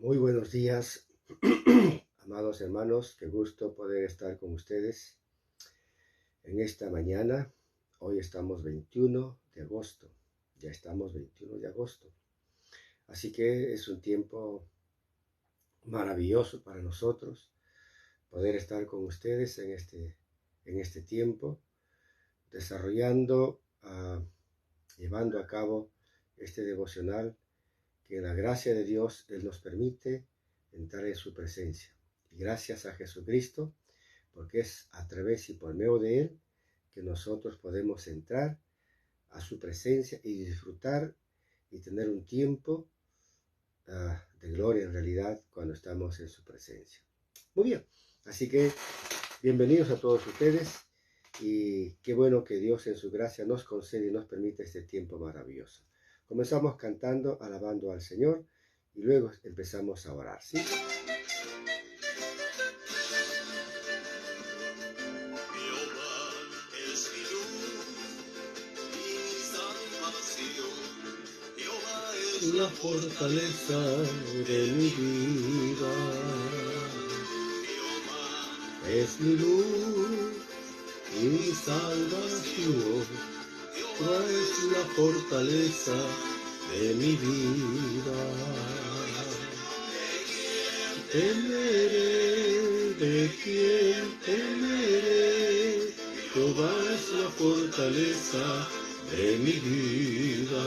Muy buenos días, amados hermanos, qué gusto poder estar con ustedes en esta mañana. Hoy estamos 21 de agosto, ya estamos 21 de agosto. Así que es un tiempo maravilloso para nosotros poder estar con ustedes en este tiempo, desarrollando, llevando a cabo este devocional que en la gracia de Dios Él nos permite entrar en su presencia. Y gracias a Jesucristo, porque es a través y por medio de Él que nosotros podemos entrar a su presencia y disfrutar y tener un tiempo de gloria en realidad cuando estamos en su presencia. Muy bien, así que bienvenidos a todos ustedes y qué bueno que Dios en su gracia nos concede y nos permite este tiempo maravilloso. Comenzamos cantando, alabando al Señor y luego empezamos a orar, ¿sí? La fortaleza de mi vida, es mi luz y mi salvación. Jehová es la fortaleza de mi vida. ¿De quién temeré? Jehová es la fortaleza de mi vida.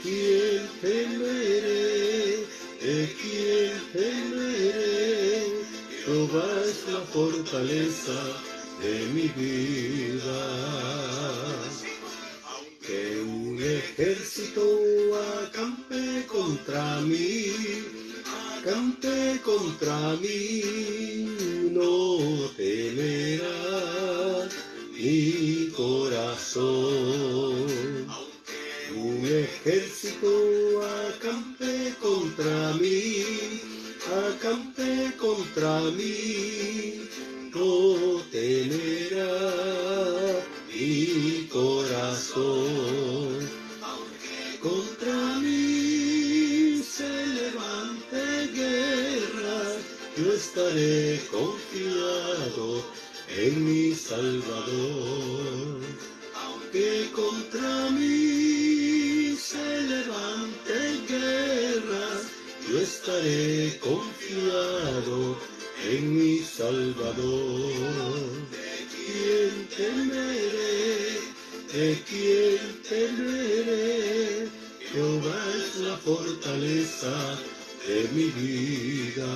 ¿Quién temeré? ¿De quién temeré? Jehová es la fortaleza de mi vida. Que un ejército acampe contra mí, no temerá mi corazón. Un ejército acampe contra mí, no temerá mi corazón. Contra mí se levante guerra, yo estaré confiado en mi Salvador. Que contra mí se levante guerra, yo estaré confiado en mi Salvador. ¿De quién temeré? ¿De quién temeré? Jehová es la fortaleza de mi vida.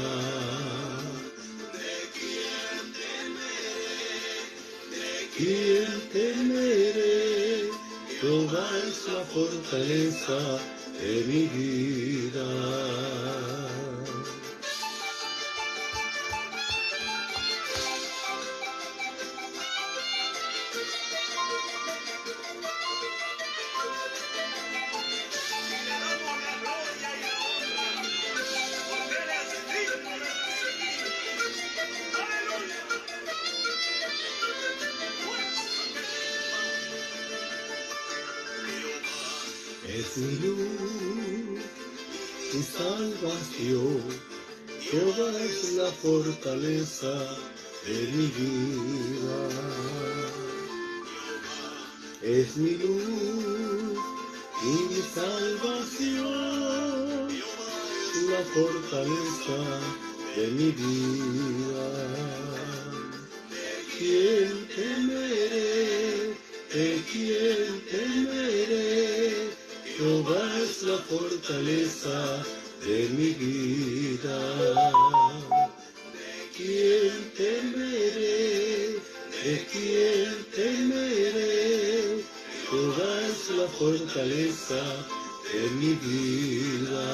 ¿Quién temeré? Jehová es la fortaleza de mi vida. Es mi luz, mi salvación, Jehová es la fortaleza de mi vida. Es mi luz y mi salvación, la fortaleza de mi vida. ¿Quién temeré? ¿De quién temeré? Jehová es la fortaleza de mi vida. ¿De quién temeré? ¿De quién temeré? Jehová es la fortaleza de mi vida.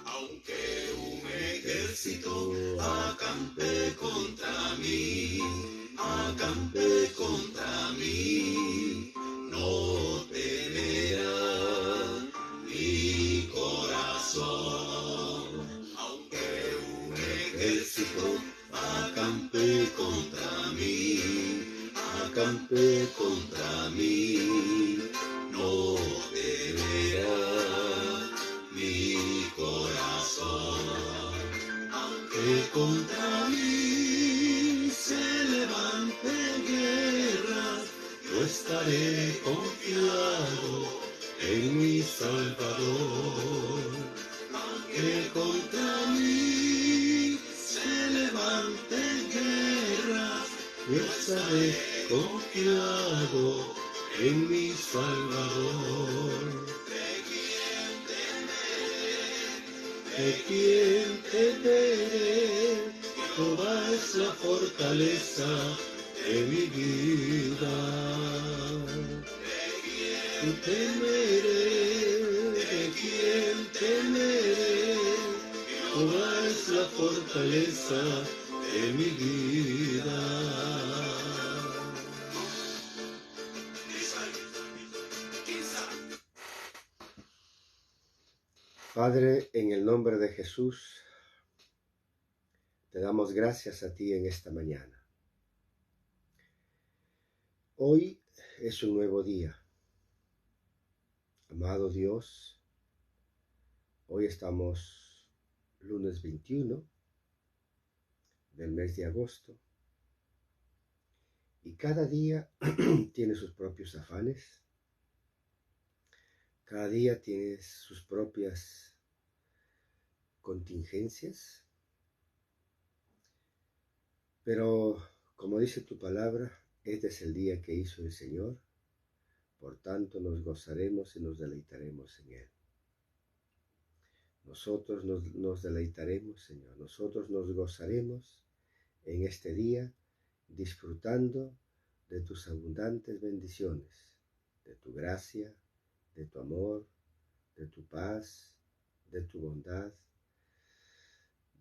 Aunque un ejército acampe contra mí, no temerá mi corazón. Aunque un ejército acampe contra mí, no temerá mi en mi Salvador. Aunque contra mí se levanten guerras, yo estaré confiado en mi Salvador. ¿De quién temeré? Jehová es la fortaleza de mi vida. ¿De quién temeré? Jehová es la fortaleza de mi vida. Padre, en el nombre de Jesús, te damos gracias a ti en esta mañana. Hoy es un nuevo día. Amado Dios, hoy estamos lunes 21 del mes de agosto y cada día tiene sus propios afanes, cada día tiene sus propias contingencias, pero como dice tu palabra, este es el día que hizo el Señor, por tanto nos gozaremos y nos deleitaremos en Él. Nosotros nos deleitaremos, Señor, nosotros nos gozaremos en este día, disfrutando de tus abundantes bendiciones, de tu gracia, de tu amor, de tu paz, de tu bondad,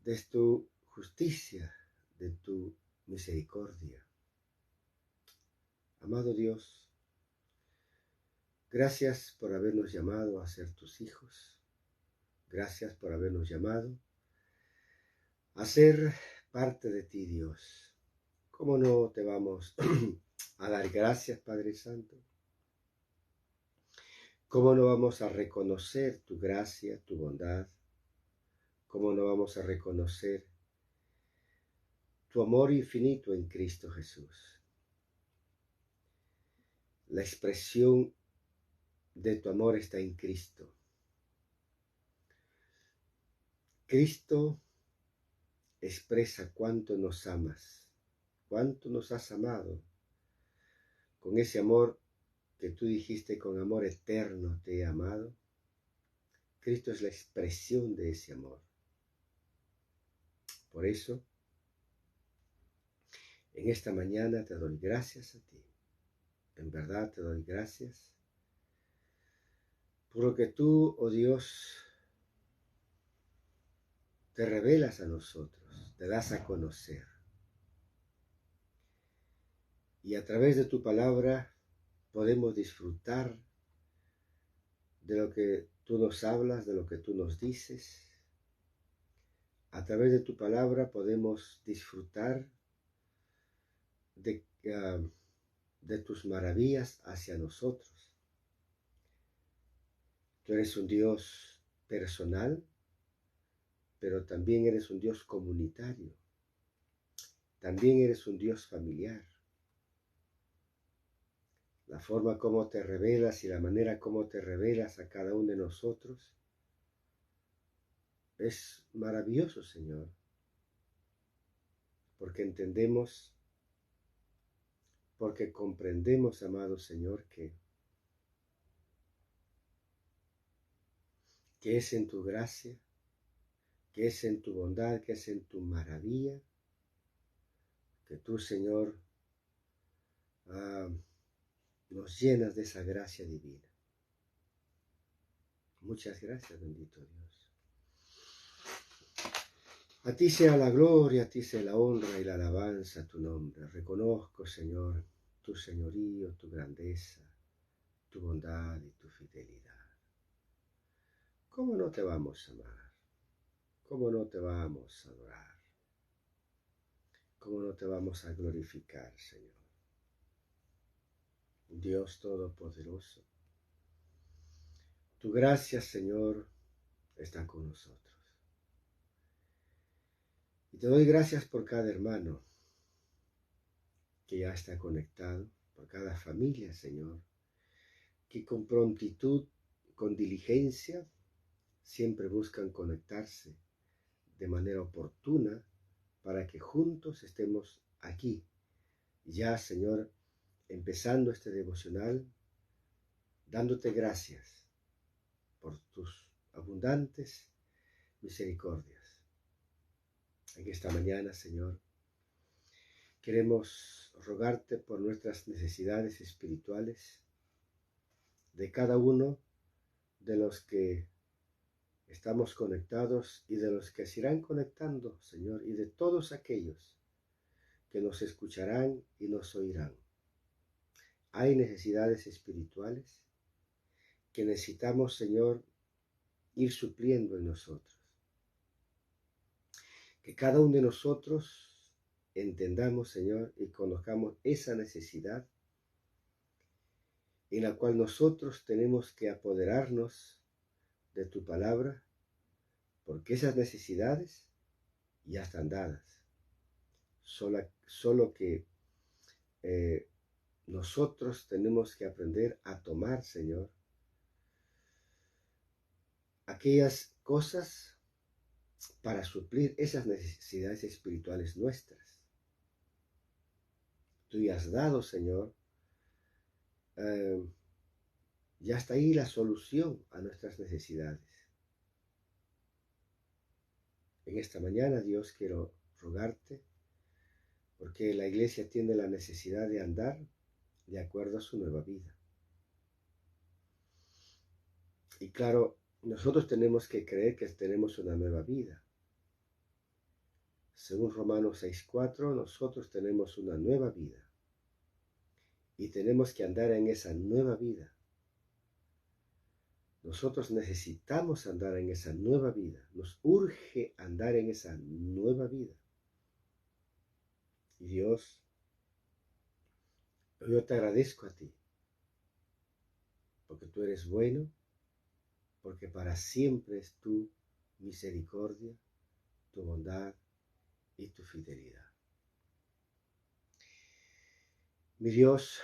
de tu justicia, de tu misericordia. Amado Dios, gracias por habernos llamado a ser tus hijos. Gracias por habernos llamado a ser parte de ti, Dios. ¿Cómo no te vamos a dar gracias, Padre Santo? ¿Cómo no vamos a reconocer tu gracia, tu bondad? ¿Cómo no vamos a reconocer tu amor infinito en Cristo Jesús? La expresión de tu amor está en Cristo. Cristo expresa cuánto nos amas, cuánto nos has amado, con ese amor que tú dijiste, con amor eterno te he amado. Cristo es la expresión de ese amor. Por eso, en esta mañana te doy gracias a ti. En verdad te doy gracias por lo que tú, oh Dios, te revelas a nosotros, te das a conocer. Y a través de tu palabra podemos disfrutar de lo que tú nos hablas, de lo que tú nos dices. A través de tu palabra podemos disfrutar de tus maravillas hacia nosotros. Tú eres un Dios personal, pero también eres un Dios comunitario. También eres un Dios familiar. La forma como te revelas y la manera como te revelas a cada uno de nosotros es maravilloso, Señor, porque entendemos, porque comprendemos, amado Señor, que es en tu gracia, que es en tu bondad, que es en tu maravilla, que tú, Señor, nos llenas de esa gracia divina. Muchas gracias, bendito Dios. A ti sea la gloria, a ti sea la honra y la alabanza a tu nombre. Reconozco, Señor, tu señorío, tu grandeza, tu bondad y tu fidelidad. ¿Cómo no te vamos a amar? ¿Cómo no te vamos a adorar? ¿Cómo no te vamos a glorificar, Señor? Dios Todopoderoso, tu gracia, Señor, está con nosotros. Y te doy gracias por cada hermano que ya está conectado, por cada familia, Señor, que con prontitud con diligencia siempre buscan conectarse de manera oportuna para que juntos estemos aquí. Ya, Señor, empezando este devocional, dándote gracias por tus abundantes misericordias. En esta mañana, Señor, queremos rogarte por nuestras necesidades espirituales de cada uno de los que estamos conectados y de los que se irán conectando, Señor, y de todos aquellos que nos escucharán y nos oirán. Hay necesidades espirituales que necesitamos, Señor, ir supliendo en nosotros. Que cada uno de nosotros entendamos, Señor, y conozcamos esa necesidad en la cual nosotros tenemos que apoderarnos de tu palabra, porque esas necesidades ya están dadas. Solo que nosotros tenemos que aprender a tomar, Señor, aquellas cosas para suplir esas necesidades espirituales nuestras. Tú ya has dado, Señor, ya está ahí la solución a nuestras necesidades. En esta mañana, Dios, quiero rogarte, porque la iglesia tiene la necesidad de andar de acuerdo a su nueva vida. Y claro, nosotros tenemos que creer que tenemos una nueva vida. Según Romanos 6:4, nosotros tenemos una nueva vida. Y tenemos que andar en esa nueva vida. Nosotros necesitamos andar en esa nueva vida. Nos urge andar en esa nueva vida. Y Dios, yo te agradezco a ti, porque tú eres bueno, porque para siempre es tu misericordia, tu bondad y tu fidelidad. Mi Dios,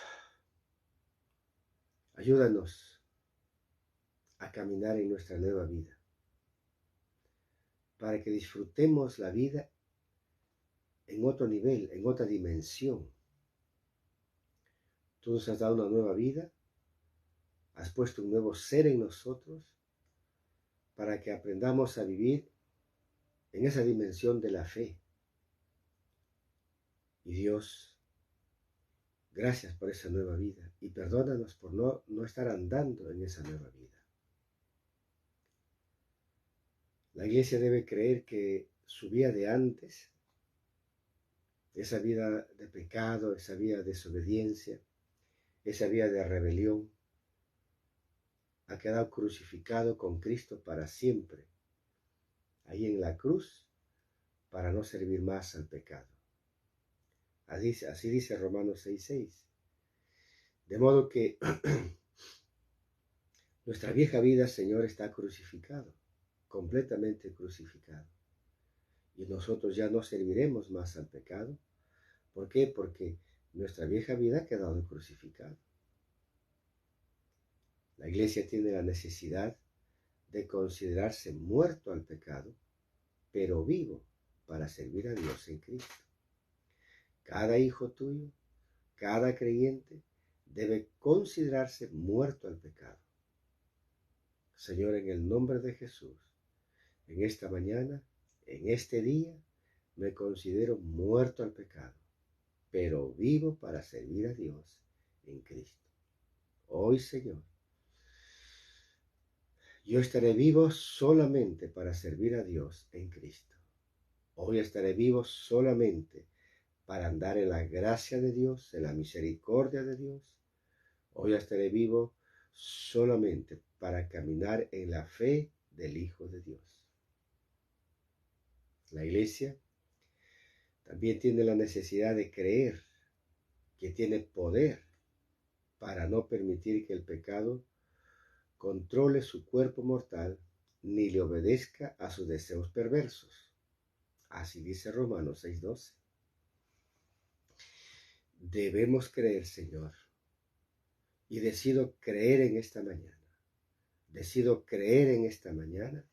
ayúdanos a caminar en nuestra nueva vida, para que disfrutemos la vida en otro nivel, en otra dimensión. Tú nos has dado una nueva vida, has puesto un nuevo ser en nosotros, para que aprendamos a vivir en esa dimensión de la fe. Y Dios, gracias por esa nueva vida y perdónanos por no estar andando en esa nueva vida. La iglesia debe creer que su vida de antes, esa vida de pecado, esa vida de desobediencia, esa vida de rebelión, ha quedado crucificado con Cristo para siempre, ahí en la cruz, para no servir más al pecado. Así dice Romanos 6:6. De modo que nuestra vieja vida, Señor, está crucificado, completamente crucificado. Y nosotros ya no serviremos más al pecado. ¿Por qué? Porque nuestra vieja vida ha quedado crucificada. La iglesia tiene la necesidad de considerarse muerto al pecado, pero vivo para servir a Dios en Cristo. Cada hijo tuyo, cada creyente, debe considerarse muerto al pecado. Señor, en el nombre de Jesús, en esta mañana, en este día, me considero muerto al pecado, pero vivo para servir a Dios en Cristo. Hoy, Señor, yo estaré vivo solamente para servir a Dios en Cristo. Hoy estaré vivo solamente para andar en la gracia de Dios, en la misericordia de Dios. Hoy estaré vivo solamente para caminar en la fe del Hijo de Dios. La iglesia también tiene la necesidad de creer que tiene poder para no permitir que el pecado controle su cuerpo mortal ni le obedezca a sus deseos perversos. Así dice Romanos 6:12. Debemos creer, Señor, y decido creer en esta mañana. decido creer en esta mañana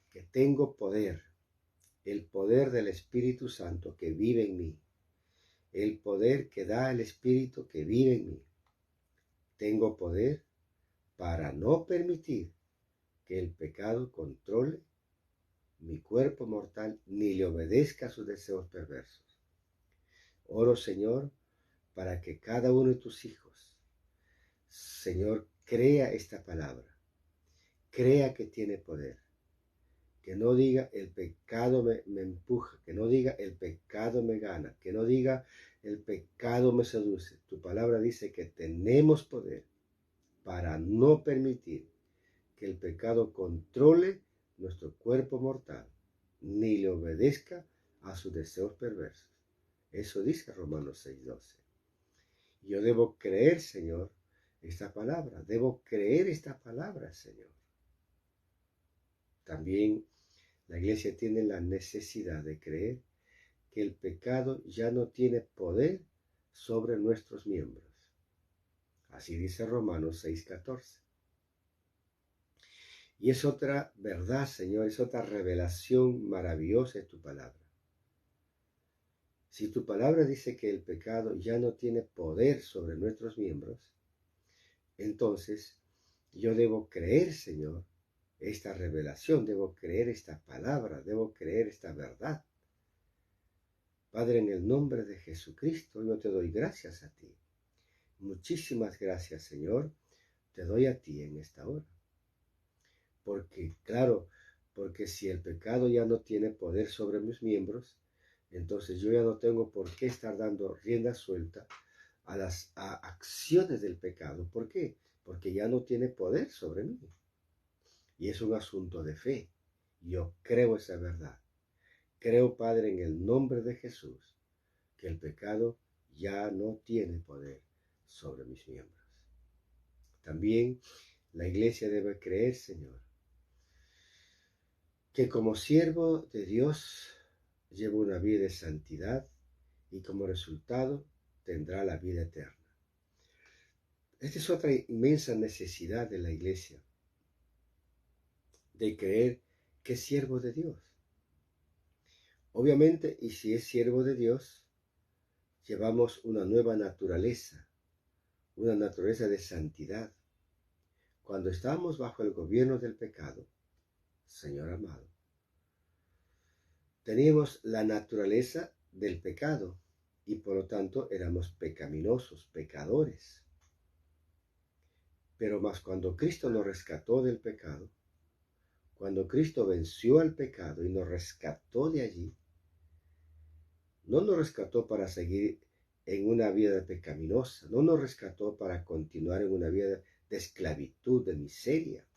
que tengo poder, el poder del Espíritu Santo que vive en mí, el poder que da el Espíritu que vive en mí. Tengo poder para no permitir que el pecado controle mi cuerpo mortal ni le obedezca a sus deseos perversos. Oro, Señor, para que cada uno de tus hijos, Señor, crea esta palabra, crea que tiene poder, que no diga el pecado me empuja, que no diga el pecado me gana, que no diga el pecado me seduce. Tu palabra dice que tenemos poder para no permitir que el pecado controle nuestro cuerpo mortal, ni le obedezca a sus deseos perversos. Eso dice Romanos 6:12. Yo debo creer, Señor, esta palabra. Debo creer esta palabra, Señor. También la iglesia tiene la necesidad de creer que el pecado ya no tiene poder sobre nuestros miembros. Así dice Romanos 6:14. Y es otra verdad, Señor, es otra revelación maravillosa de tu palabra. Si tu palabra dice que el pecado ya no tiene poder sobre nuestros miembros, entonces yo debo creer, Señor, esta revelación, debo creer esta palabra, debo creer esta verdad. Padre, en el nombre de Jesucristo, yo te doy gracias a ti. Muchísimas gracias, Señor, te doy a ti en esta hora. Porque, claro, porque si el pecado ya no tiene poder sobre mis miembros, entonces yo ya no tengo por qué estar dando rienda suelta a las acciones del pecado. ¿Por qué? Porque ya no tiene poder sobre mí. Y es un asunto de fe. Yo creo esa verdad. Creo, Padre, en el nombre de Jesús, que el pecado ya no tiene poder sobre mis miembros. También la iglesia debe creer, Señor, que como siervo de Dios llevo una vida de santidad y como resultado tendrá la vida eterna. Esta es otra inmensa necesidad de la iglesia, de creer que es siervo de Dios. Obviamente, y si es siervo de Dios, llevamos una nueva naturaleza, una naturaleza de santidad. Cuando estamos bajo el gobierno del pecado, Señor amado, teníamos la naturaleza del pecado y por lo tanto éramos pecaminosos, pecadores. Pero más cuando Cristo nos rescató del pecado, cuando Cristo venció al pecado y nos rescató de allí, no nos rescató para seguir en una vida pecaminosa, no nos rescató para continuar en una vida de esclavitud, de miseria.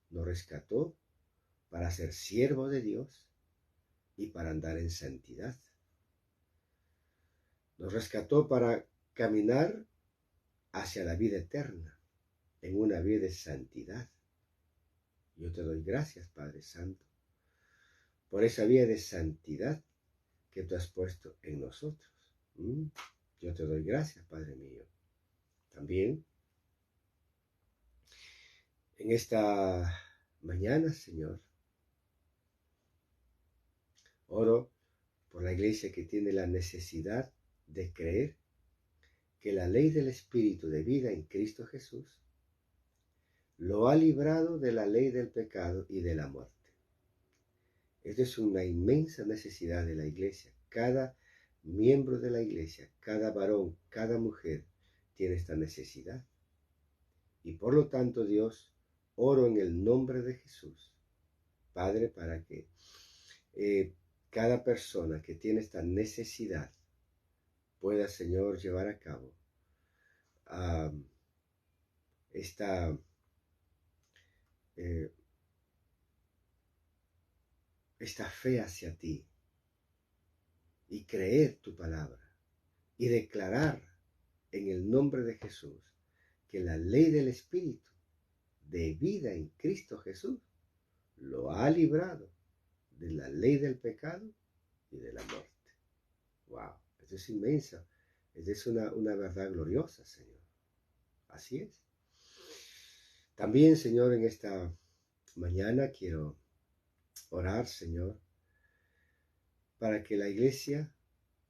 Nos rescató para ser siervo de Dios y para andar en santidad. Nos rescató para caminar hacia la vida eterna, en una vida de santidad. Yo te doy gracias, Padre Santo, por esa vida de santidad que tú has puesto en nosotros. Yo te doy gracias, Padre mío. También, en esta mañana, Señor, oro por la iglesia que tiene la necesidad de creer que la ley del Espíritu de vida en Cristo Jesús lo ha librado de la ley del pecado y de la muerte. Esta es una inmensa necesidad de la iglesia. Cada miembro de la iglesia, cada varón, cada mujer tiene esta necesidad. Y por lo tanto, Dios, oro en el nombre de Jesús, Padre, para que cada persona que tiene esta necesidad pueda, Señor, llevar a cabo esta fe hacia ti y creer tu palabra y declarar en el nombre de Jesús que la ley del Espíritu de vida en Cristo Jesús lo ha librado de la ley del pecado y de la muerte. ¡Wow! Esto es inmensa. Esta es una verdad gloriosa, Señor. Así es. También, Señor, en esta mañana quiero orar, Señor, para que la iglesia,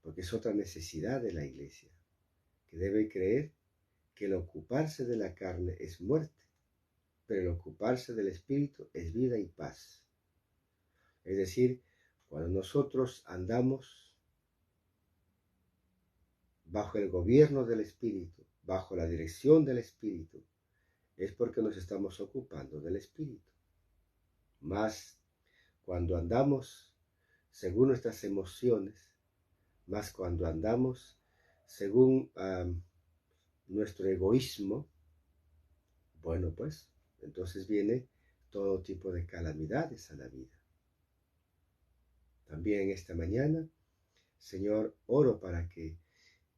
porque es otra necesidad de la iglesia, que debe creer que el ocuparse de la carne es muerte, pero el ocuparse del Espíritu es vida y paz. Es decir, cuando nosotros andamos bajo el gobierno del Espíritu, bajo la dirección del Espíritu, es porque nos estamos ocupando del Espíritu. Más cuando andamos según nuestras emociones, más cuando andamos según nuestro egoísmo, bueno, pues entonces viene todo tipo de calamidades a la vida. También esta mañana, Señor, oro para que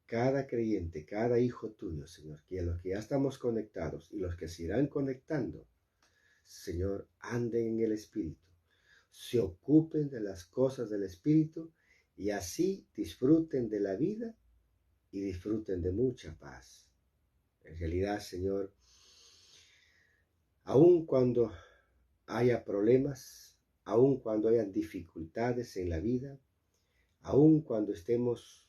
cada creyente, cada hijo tuyo, Señor, que a los que ya estamos conectados y los que se irán conectando, Señor, anden en el Espíritu, se ocupen de las cosas del Espíritu y así disfruten de la vida y disfruten de mucha paz. En realidad, Señor, aun cuando haya problemas, aun cuando hayan dificultades en la vida, aun cuando estemos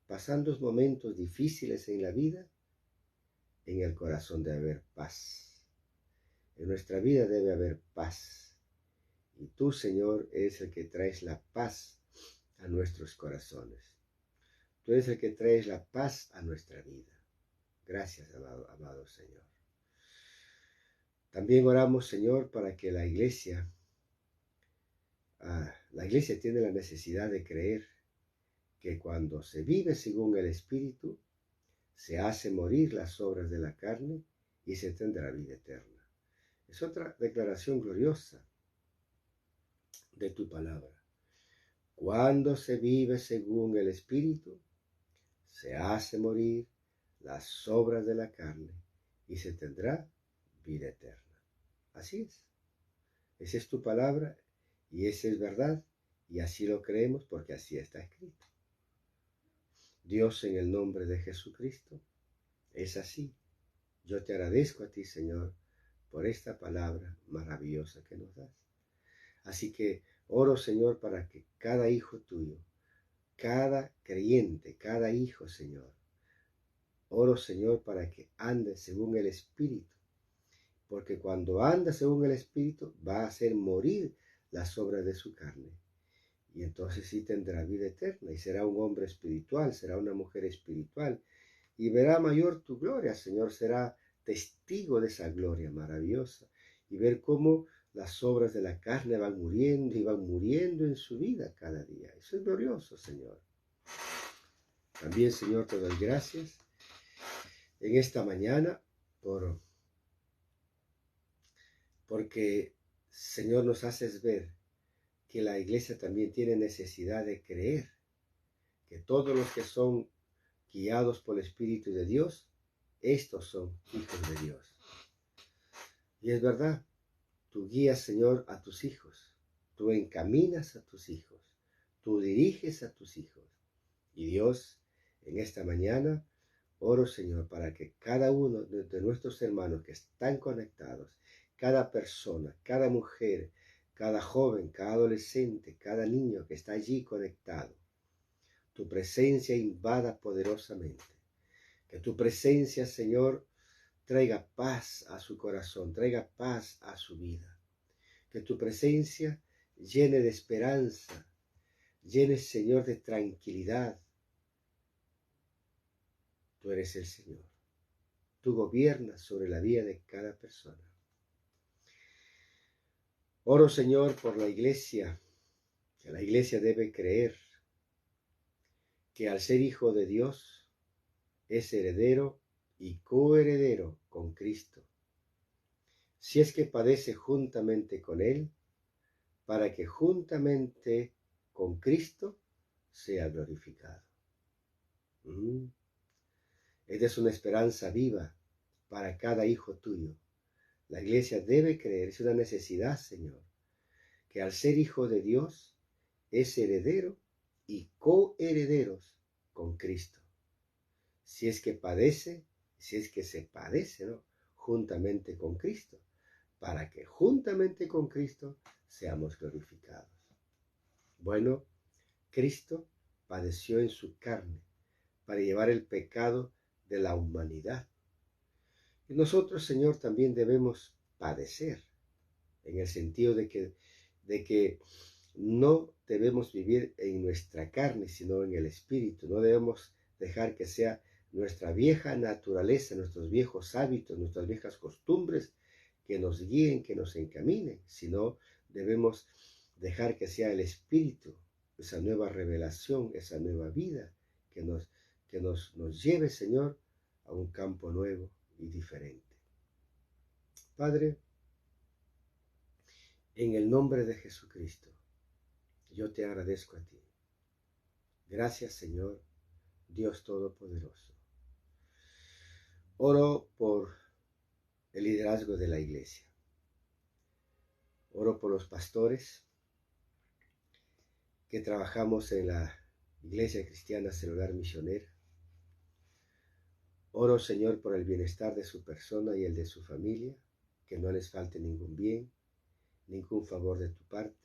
pasando momentos difíciles en la vida, en el corazón debe haber paz. En nuestra vida debe haber paz. Y tú, Señor, eres el que traes la paz a nuestros corazones. Tú eres el que traes la paz a nuestra vida. Gracias, amado Señor. También oramos, Señor, para que la iglesia tiene la necesidad de creer que cuando se vive según el Espíritu, se hace morir las obras de la carne y se tendrá vida eterna. Es otra declaración gloriosa de tu palabra. Cuando se vive según el Espíritu, se hace morir las obras de la carne y se tendrá vida eterna. Así es. Esa es tu palabra y esa es verdad y así lo creemos porque así está escrito. Dios, en el nombre de Jesucristo, es así. Yo te agradezco a ti, Señor, por esta palabra maravillosa que nos das. Así que oro, Señor, para que cada hijo tuyo, cada creyente, cada hijo, Señor, oro, Señor, para que ande según el Espíritu, porque cuando anda según el Espíritu va a hacer morir las obras de su carne. Y entonces sí tendrá vida eterna y será un hombre espiritual, será una mujer espiritual y verá mayor tu gloria, Señor, será testigo de esa gloria maravillosa y ver cómo las obras de la carne van muriendo y van muriendo en su vida cada día. Eso es glorioso, Señor. También, Señor, te doy gracias en esta mañana porque, Señor, nos haces ver que la iglesia también tiene necesidad de creer que todos los que son guiados por el Espíritu de Dios, estos son hijos de Dios. Y es verdad, tú guías, Señor, a tus hijos, tú encaminas a tus hijos, tú diriges a tus hijos. Y Dios, en esta mañana, oro, Señor, para que cada uno de nuestros hermanos que están conectados, cada persona, cada mujer, cada joven, cada adolescente, cada niño que está allí conectado, tu presencia invada poderosamente. Que tu presencia, Señor, traiga paz a su corazón, traiga paz a su vida. Que tu presencia llene de esperanza, llene, Señor, de tranquilidad. Tú eres el Señor. Tú gobiernas sobre la vida de cada persona. Oro, Señor, por la iglesia, que la iglesia debe creer que al ser hijo de Dios es heredero y coheredero con Cristo, si es que padece juntamente con Él, para que juntamente con Cristo sea glorificado. Esta es una esperanza viva para cada hijo tuyo. La iglesia debe creer, es una necesidad, Señor, que al ser hijo de Dios es heredero y coherederos con Cristo. Si es que padece, si es que se padece, ¿no?, juntamente con Cristo, para que juntamente con Cristo seamos glorificados. Bueno, Cristo padeció en su carne para llevar el pecado de la humanidad. Y nosotros, Señor, también debemos padecer, en el sentido de que no debemos vivir en nuestra carne, sino en el Espíritu. No debemos dejar que sea nuestra vieja naturaleza, nuestros viejos hábitos, nuestras viejas costumbres que nos guíen, que nos encaminen, sino debemos dejar que sea el Espíritu, esa nueva revelación, esa nueva vida que nos lleve, Señor, a un campo nuevo y diferente. Padre, en el nombre de Jesucristo, yo te agradezco a ti. Gracias, Señor, Dios Todopoderoso. Oro por el liderazgo de la iglesia. Oro por los pastores que trabajamos en la Iglesia Cristiana Celular Misionera. Oro, Señor, por el bienestar de su persona y el de su familia, que no les falte ningún bien, ningún favor de tu parte,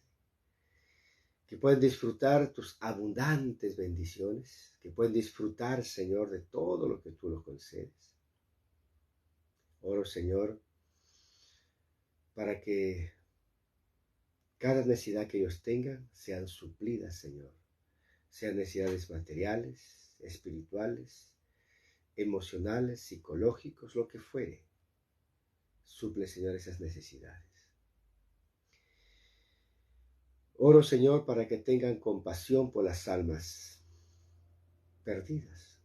que puedan disfrutar tus abundantes bendiciones, que puedan disfrutar, Señor, de todo lo que tú los concedes. Oro, Señor, para que cada necesidad que ellos tengan sean suplidas, Señor, sean necesidades materiales, espirituales, emocionales, psicológicos, lo que fuere. Suple, Señor, esas necesidades. Oro, Señor, para que tengan compasión por las almas perdidas.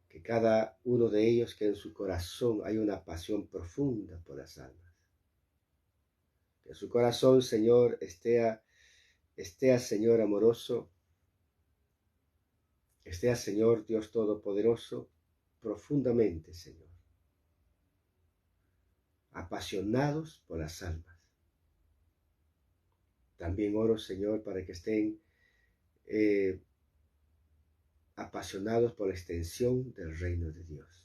Que cada uno de ellos, que en su corazón hay una pasión profunda por las almas. Que en su corazón, Señor, esté, Señor amoroso, esté, Señor Dios Todopoderoso, profundamente, Señor, apasionados por las almas. También oro, Señor, para que estén apasionados por la extensión del reino de Dios.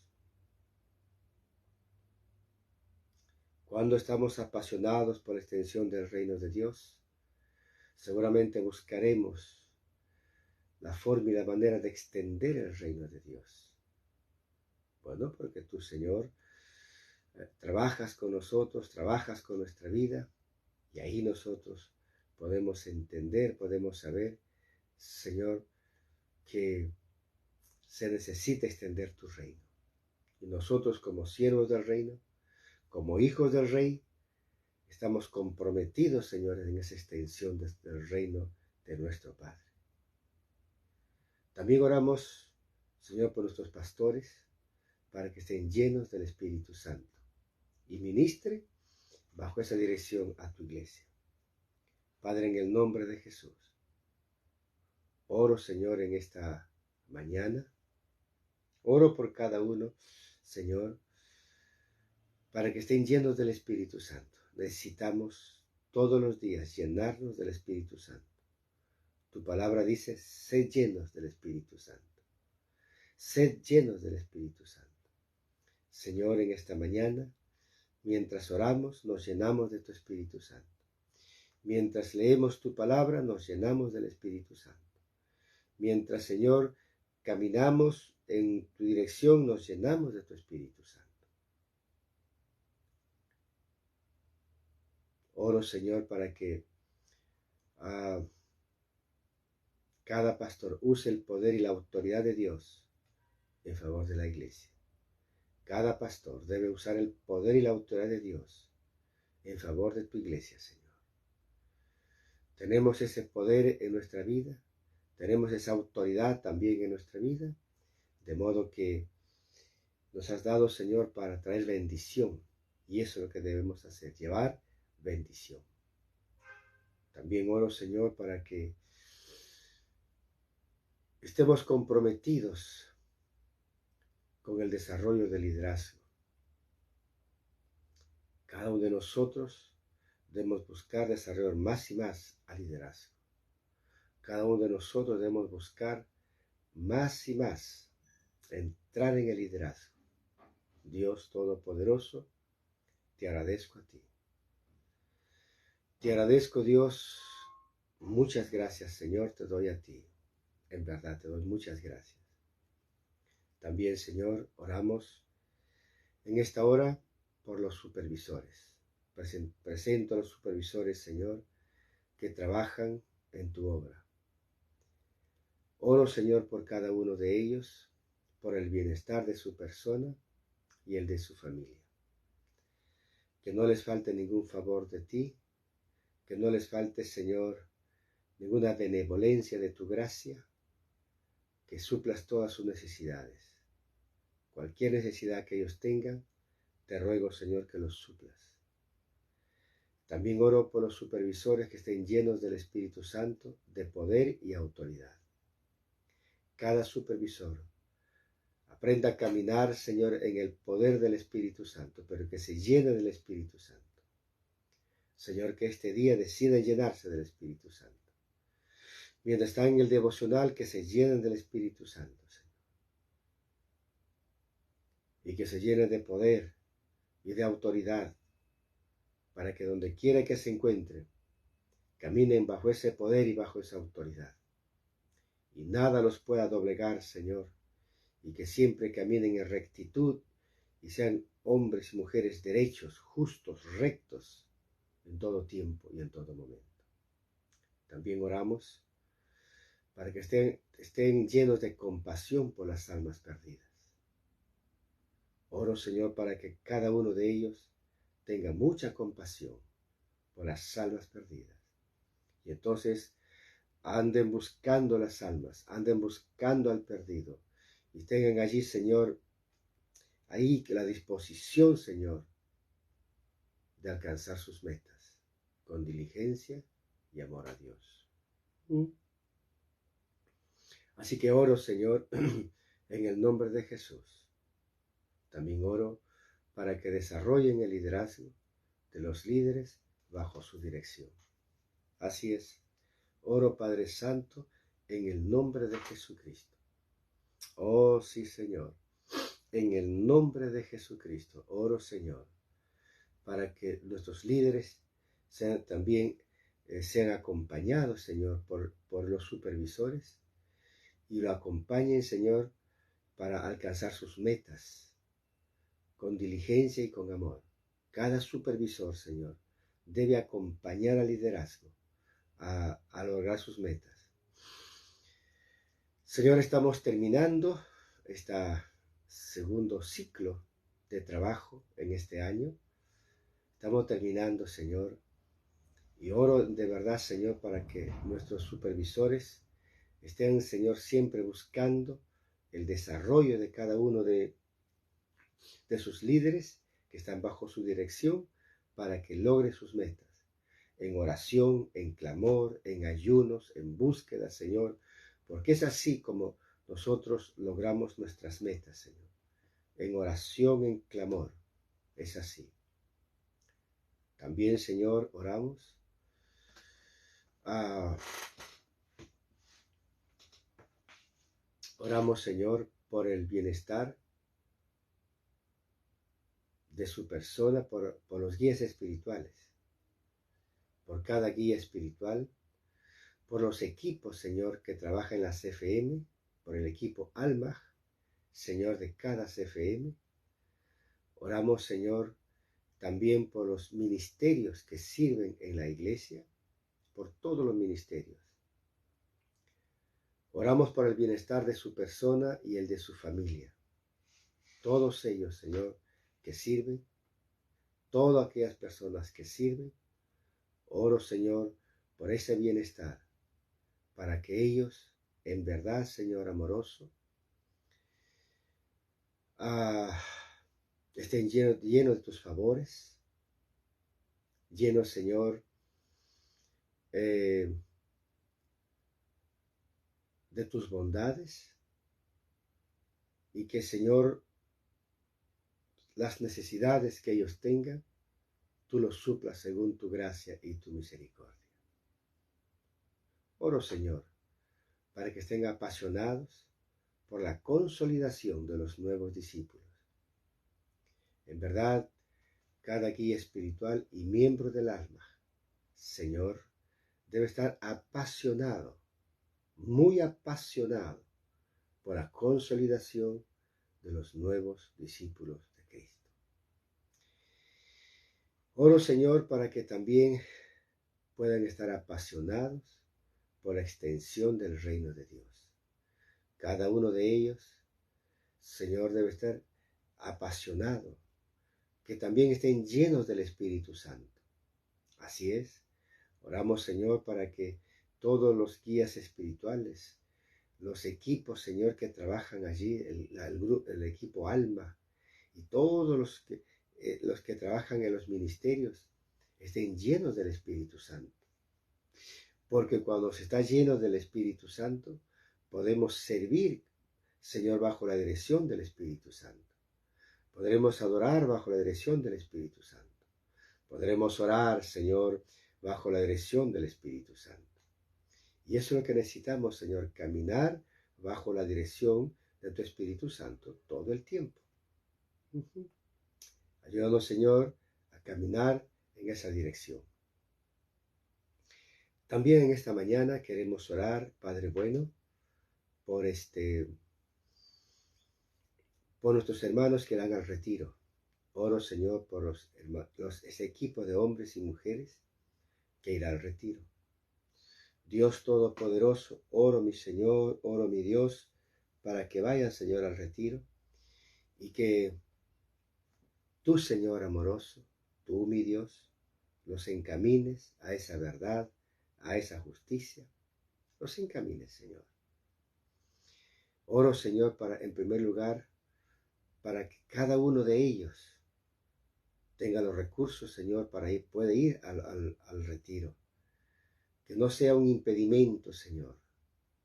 Cuando estamos apasionados por la extensión del reino de Dios, seguramente buscaremos la forma y la manera de extender el reino de Dios. Bueno, porque tú, Señor, trabajas con nosotros, trabajas con nuestra vida, y ahí nosotros podemos entender, podemos saber, Señor, que se necesita extender tu reino. Y nosotros, como siervos del reino, como hijos del Rey, estamos comprometidos, Señor, en esa extensión del reino de nuestro Padre. También oramos, Señor, por nuestros pastores, para que estén llenos del Espíritu Santo y ministre bajo esa dirección a tu iglesia. Padre, en el nombre de Jesús, oro, Señor, en esta mañana. Oro por cada uno, Señor, para que estén llenos del Espíritu Santo. Necesitamos todos los días llenarnos del Espíritu Santo. Tu palabra dice, sed llenos del Espíritu Santo. Sed llenos del Espíritu Santo. Señor, en esta mañana, mientras oramos, nos llenamos de tu Espíritu Santo. Mientras leemos tu palabra, nos llenamos del Espíritu Santo. Mientras, Señor, caminamos en tu dirección, nos llenamos de tu Espíritu Santo. Oro, Señor, para que cada pastor use el poder y la autoridad de Dios en favor de la iglesia. Cada pastor debe usar el poder y la autoridad de Dios en favor de tu iglesia, Señor. Tenemos ese poder en nuestra vida, tenemos esa autoridad también en nuestra vida, de modo que nos has dado, Señor, para traer bendición, y eso es lo que debemos hacer, llevar bendición. También oro, Señor, para que estemos comprometidos con el desarrollo del liderazgo. Cada uno de nosotros debemos buscar desarrollar más y más al liderazgo. Cada uno de nosotros debemos buscar más y más entrar en el liderazgo. Dios Todopoderoso, te agradezco a ti. Te agradezco, Dios, muchas gracias, Señor, te doy a ti. En verdad, te doy muchas gracias. También, Señor, oramos en esta hora por los supervisores. Presento a los supervisores, Señor, que trabajan en tu obra. Oro, Señor, por cada uno de ellos, por el bienestar de su persona y el de su familia. Que no les falte ningún favor de ti, que no les falte, Señor, ninguna benevolencia de tu gracia, que suplas todas sus necesidades. Cualquier necesidad que ellos tengan, te ruego, Señor, que los suplas. También oro por los supervisores que estén llenos del Espíritu Santo, de poder y autoridad. Cada supervisor aprenda a caminar, Señor, en el poder del Espíritu Santo, pero que se llene del Espíritu Santo. Señor, que este día decida llenarse del Espíritu Santo. Mientras están en el devocional, que se llenen del Espíritu Santo, Señor. Y que se llenen de poder y de autoridad, para que donde quiera que se encuentren, caminen bajo ese poder y bajo esa autoridad. Y nada los pueda doblegar, Señor, y que siempre caminen en rectitud y sean hombres y mujeres derechos, justos, rectos, en todo tiempo y en todo momento. También oramos para que estén llenos de compasión por las almas perdidas. Oro, Señor, para que cada uno de ellos tenga mucha compasión por las almas perdidas. Y entonces anden buscando las almas, anden buscando al perdido, y tengan allí, Señor, ahí la disposición, Señor, de alcanzar sus metas, con diligencia y amor a Dios. Así que oro, Señor, en el nombre de Jesús. También oro para que desarrollen el liderazgo de los líderes bajo su dirección. Así es. Oro, Padre Santo, en el nombre de Jesucristo. Oh, sí, Señor. En el nombre de Jesucristo, oro, Señor, para que nuestros líderes también sean acompañados, Señor, por los supervisores y lo acompañen, Señor, para alcanzar sus metas con diligencia y con amor. Cada supervisor, Señor, debe acompañar al liderazgo a lograr sus metas. Señor, estamos terminando este segundo ciclo de trabajo en este año. Estamos terminando, Señor, y oro de verdad, Señor, para que nuestros supervisores estén, Señor, siempre buscando el desarrollo de cada uno de sus líderes que están bajo su dirección para que logre sus metas. En oración, en clamor, en ayunos, en búsqueda, Señor, porque es así como nosotros logramos nuestras metas, Señor. En oración, en clamor, es así. También, Señor, oramos Señor, por el bienestar de su persona, por los guías espirituales, por cada guía espiritual, por los equipos, Señor, que trabajan en la CFM, por el equipo Almaj, Señor, de cada CFM. Oramos, Señor, también por los ministerios que sirven en la iglesia, por todos los ministerios. Oramos por el bienestar de su persona y el de su familia. Todos ellos, Señor, que sirven, todas aquellas personas que sirven, oro, Señor, por ese bienestar, para que ellos, en verdad, Señor amoroso, estén llenos de tus favores, llenos, Señor, de tus bondades, y que, Señor, las necesidades que ellos tengan, tú los suplas según tu gracia y tu misericordia. Oro, Señor, para que estén apasionados por la consolidación de los nuevos discípulos, En verdad, cada guía espiritual y miembro del alma, Señor, debe estar apasionado, muy apasionado por la consolidación de los nuevos discípulos de Cristo. Oro, Señor, para que también puedan estar apasionados por la extensión del reino de Dios. Cada uno de ellos, Señor, debe estar apasionado, que también estén llenos del Espíritu Santo. Así es, oramos, Señor, para que todos los guías espirituales, los equipos, Señor, que trabajan allí, el equipo Alma, y todos los que trabajan en los ministerios, estén llenos del Espíritu Santo. Porque cuando se está lleno del Espíritu Santo, podemos servir, Señor, bajo la dirección del Espíritu Santo. Podremos adorar bajo la dirección del Espíritu Santo. Podremos orar, Señor, bajo la dirección del Espíritu Santo. Y eso es lo que necesitamos, Señor, caminar bajo la dirección de tu Espíritu Santo todo el tiempo. Ayúdanos, Señor, a caminar en esa dirección. También en esta mañana queremos orar, Padre bueno, por nuestros hermanos que irán al retiro. Oro, Señor, por ese equipo de hombres y mujeres que irá al retiro. Dios Todopoderoso, oro mi Señor, oro mi Dios, para que vayan, Señor, al retiro y que tú, Señor amoroso, tú, mi Dios, los encamines a esa verdad, a esa justicia. Los encamines, Señor. Oro, Señor, en primer lugar, para que cada uno de ellos tenga los recursos, Señor, puede ir al retiro. Que no sea un impedimento, Señor.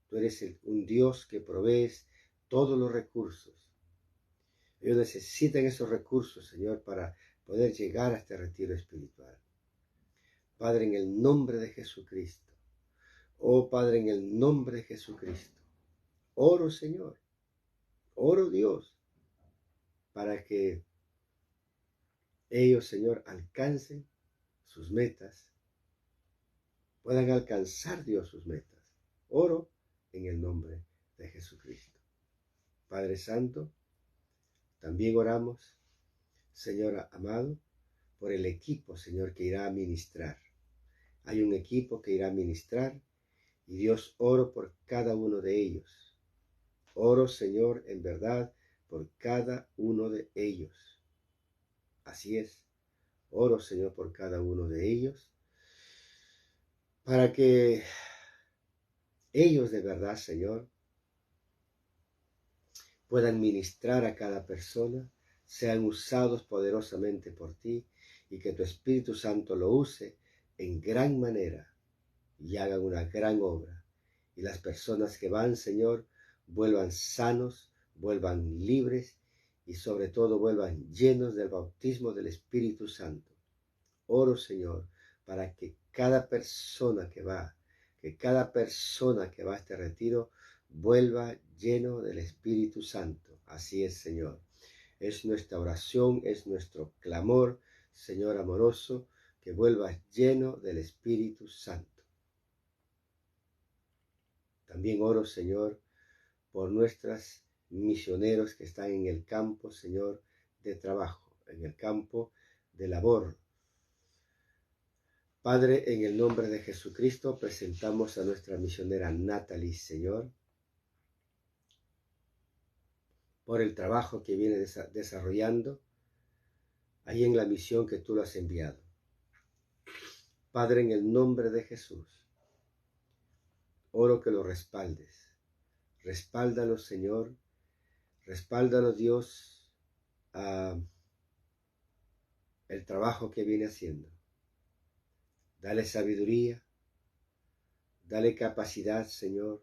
Tú eres un Dios que provees todos los recursos. Ellos necesitan esos recursos, Señor, para poder llegar a este retiro espiritual. Padre, en el nombre de Jesucristo. Oh, Padre, en el nombre de Jesucristo. Oro, Señor. Oro, Dios, para que ellos, Señor, alcancen sus metas. Puedan alcanzar, Dios, sus metas. Oro en el nombre de Jesucristo. Padre Santo, también oramos, Señor amado, por el equipo, Señor, que irá a ministrar. Hay un equipo que irá a ministrar y Dios, oro por cada uno de ellos. Oro, Señor, en verdad, por cada uno de ellos. Así es. Oro, Señor, por cada uno de ellos, para que ellos de verdad, Señor, puedan ministrar a cada persona, sean usados poderosamente por ti y que tu Espíritu Santo lo use en gran manera y hagan una gran obra. Y las personas que van, Señor, vuelvan sanos, vuelvan libres y sobre todo vuelvan llenos del bautismo del Espíritu Santo. Oro, Señor, para que cada persona que va a este retiro vuelva lleno del Espíritu Santo. Así es, Señor. Es nuestra oración, es nuestro clamor, Señor amoroso, que vuelva lleno del Espíritu Santo. También oro, Señor, por nuestros misioneros que están en el campo, Señor, de trabajo, en el campo de labor. Padre, en el nombre de Jesucristo, presentamos a nuestra misionera Natalie, Señor, por el trabajo que viene desarrollando ahí en la misión que tú lo has enviado. Padre, en el nombre de Jesús, oro que lo respaldes. Respáldanos, Señor. Respáldanos, Dios, el trabajo que viene haciendo. Dale sabiduría, dale capacidad, Señor,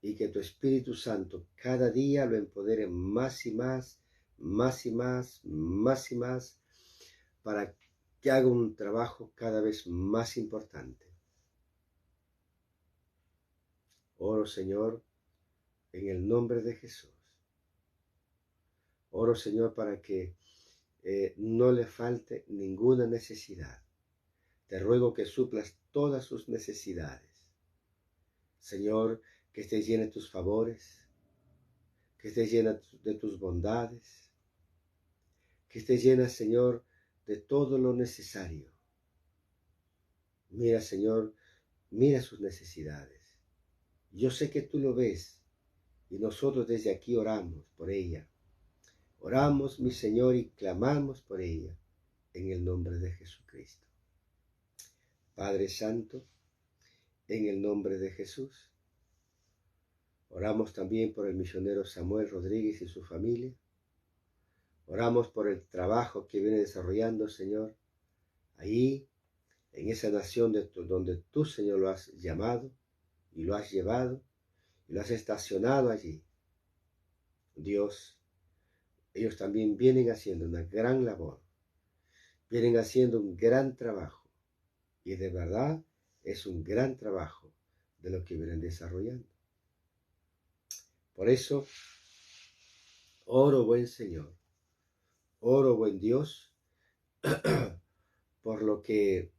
y que tu Espíritu Santo cada día lo empodere más y más, más y más, más y más, para que haga un trabajo cada vez más importante. Oro, Señor, en el nombre de Jesús. Oro, Señor, para que no le falte ninguna necesidad. Te ruego que suplas todas sus necesidades. Señor, que estés llena de tus favores, que estés llena de tus bondades, que estés llena, Señor, de todo lo necesario. Mira, Señor, mira sus necesidades. Yo sé que tú lo ves y nosotros desde aquí oramos por ella. Oramos, mi Señor, y clamamos por ella en el nombre de Jesucristo. Padre Santo, en el nombre de Jesús, oramos también por el misionero Samuel Rodríguez y su familia. Oramos por el trabajo que viene desarrollando, Señor, ahí, en esa nación donde tú, Señor, lo has llamado y lo has llevado y lo has estacionado allí. Dios, ellos también vienen haciendo una gran labor, vienen haciendo un gran trabajo y de verdad es un gran trabajo de lo que vienen desarrollando. Por eso, oro, buen Señor, oro, buen Dios, por lo que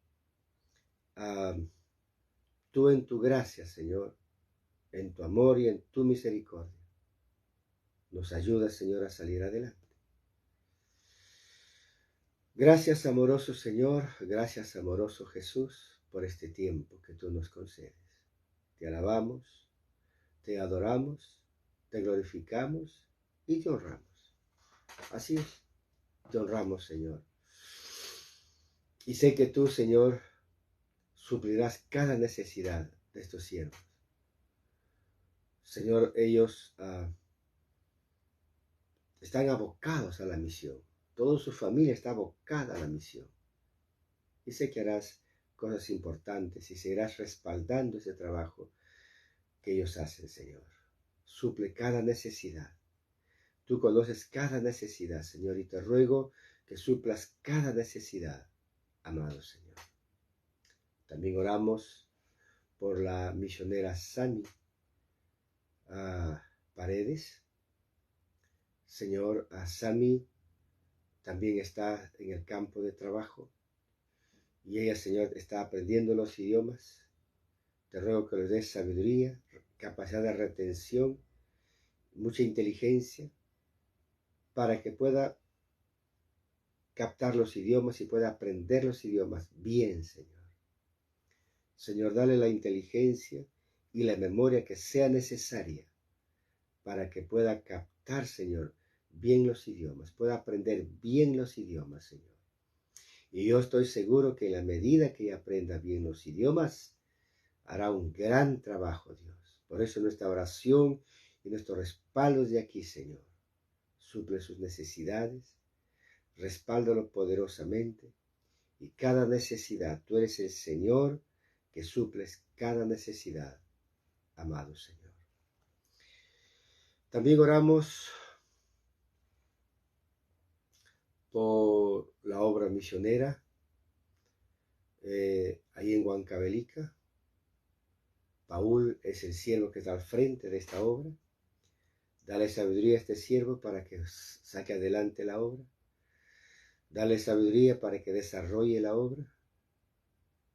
tú en tu gracia, Señor, en tu amor y en tu misericordia, nos ayudas, Señor, a salir adelante. Gracias, amoroso Señor, gracias, amoroso Jesús, por este tiempo que tú nos concedes. Te alabamos, te adoramos, te glorificamos y te honramos. Así es, te honramos, Señor. Y sé que tú, Señor, suplirás cada necesidad de estos siervos. Señor, ellos están abocados a la misión. Toda su familia está abocada a la misión. Y sé que harás cosas importantes y seguirás respaldando ese trabajo que ellos hacen, Señor. Suple cada necesidad. Tú conoces cada necesidad, Señor, y te ruego que suplas cada necesidad, amado Señor. También oramos por la misionera Sami Paredes. Señor, Sami también está en el campo de trabajo y ella, Señor, está aprendiendo los idiomas. Te ruego que les des sabiduría, capacidad de retención, mucha inteligencia, para que pueda captar los idiomas y pueda aprender los idiomas bien, Señor. Señor, dale la inteligencia y la memoria que sea necesaria para que pueda captar, Señor, bien los idiomas, pueda aprender bien los idiomas, Señor. Y yo estoy seguro que en la medida que ella aprenda bien los idiomas, hará un gran trabajo, Dios. Por eso nuestra oración y nuestro respaldo de aquí, Señor. Suple sus necesidades, respáldalo poderosamente y cada necesidad. Tú eres el Señor que suples cada necesidad, amado Señor. También oramos por la obra misionera ahí en Huancavelica. Paul es el siervo que está al frente de esta obra. Dale sabiduría a este siervo para que saque adelante la obra. Dale sabiduría para que desarrolle la obra.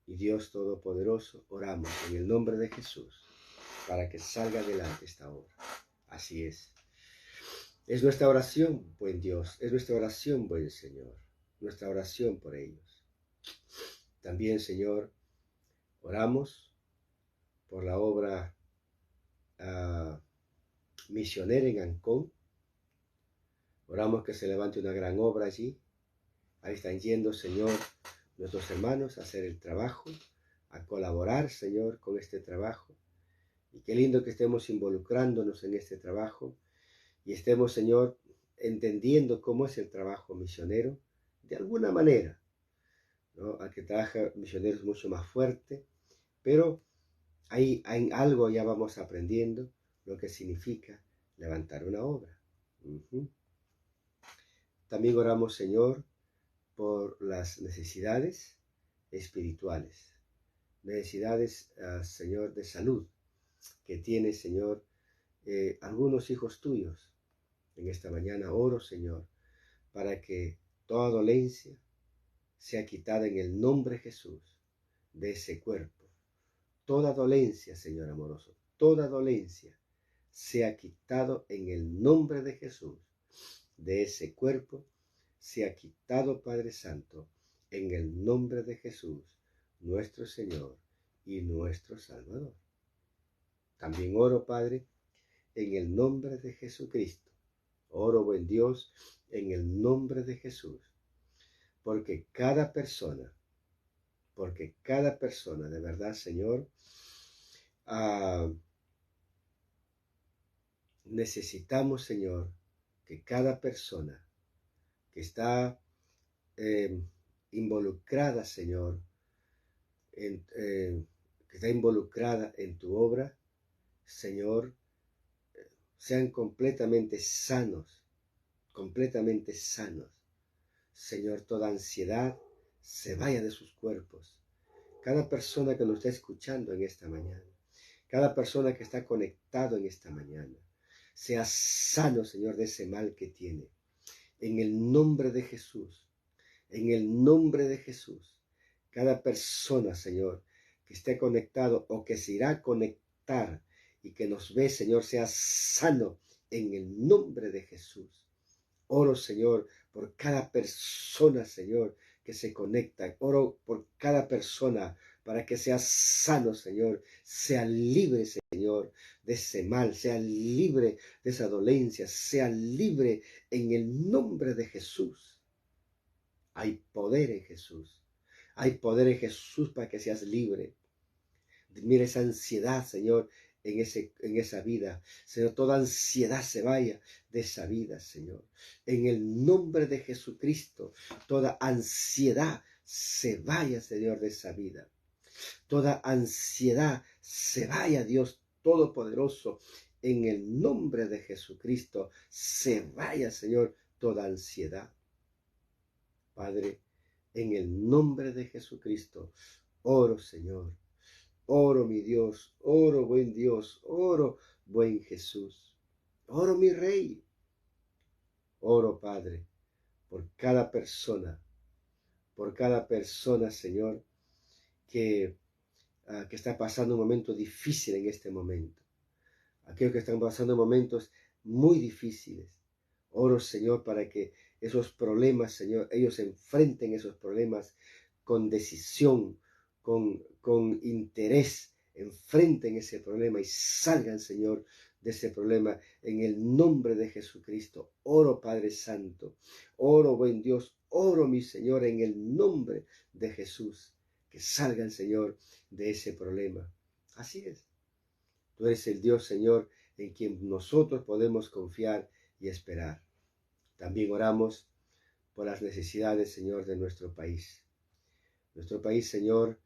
Y Dios Todopoderoso, oramos en el nombre de Jesús para que salga adelante esta obra. Así es. Es nuestra oración, buen Dios. Es nuestra oración, buen Señor. Nuestra oración por ellos. También, Señor, oramos por la obra misionera en Ancón. Oramos que se levante una gran obra allí. Ahí están yendo, Señor, nuestros hermanos a hacer el trabajo, a colaborar, Señor, con este trabajo. Y qué lindo que estemos involucrándonos en este trabajo y estemos, Señor, entendiendo cómo es el trabajo misionero de alguna manera, ¿no? Al que trabaja misioneros mucho más fuerte, pero ahí en algo ya vamos aprendiendo lo que significa levantar una obra. También oramos, Señor, por las necesidades espirituales, necesidades, Señor, de salud, que tiene, Señor, algunos hijos tuyos. En esta mañana oro, Señor, para que toda dolencia sea quitada en el nombre de Jesús de ese cuerpo. Toda dolencia, Señor amoroso, toda dolencia sea quitado en el nombre de Jesús de ese cuerpo, sea quitado, Padre Santo, en el nombre de Jesús, nuestro Señor y nuestro Salvador. También oro, Padre, en el nombre de Jesucristo. Oro, buen Dios, en el nombre de Jesús, porque cada persona de verdad, Señor, necesitamos, Señor, que cada persona que está involucrada, Señor, que está involucrada en tu obra, Señor, sean completamente sanos, Señor, toda ansiedad se vaya de sus cuerpos. Cada persona que nos está escuchando en esta mañana, cada persona que está conectado en esta mañana, sea sano, Señor, de ese mal que tiene. En el nombre de Jesús, en el nombre de Jesús, cada persona, Señor, que esté conectado o que se irá a conectar y que nos ve, Señor, sea sano en el nombre de Jesús. Oro, Señor, por cada persona, Señor, que se conecta. Oro por cada persona para que sea sano, Señor. Sea libre, Señor, de ese mal. Sea libre de esa dolencia. Sea libre en el nombre de Jesús. Hay poder en Jesús. Hay poder en Jesús para que seas libre. Mira esa ansiedad, Señor, en esa vida. Señor, toda ansiedad se vaya de esa vida, Señor. En el nombre de Jesucristo, toda ansiedad se vaya, Señor, de esa vida. Toda ansiedad se vaya, Dios Todopoderoso. En el nombre de Jesucristo, se vaya, Señor, toda ansiedad. Padre, en el nombre de Jesucristo, oro, Señor. Oro, mi Dios, oro, buen Dios, oro, buen Jesús, oro, mi Rey, oro, Padre, por cada persona, Señor, que está pasando un momento difícil en este momento, aquellos que están pasando momentos muy difíciles. Oro, Señor, para que esos problemas, Señor, ellos enfrenten esos problemas con decisión, con interés, enfrenten ese problema y salgan, Señor, de ese problema en el nombre de Jesucristo. Oro, Padre Santo, oro, buen Dios, oro, mi Señor, en el nombre de Jesús, que salgan, Señor, de ese problema. Así es. Tú eres el Dios, Señor, en quien nosotros podemos confiar y esperar. También oramos por las necesidades, Señor, de nuestro país. Nuestro país, Señor,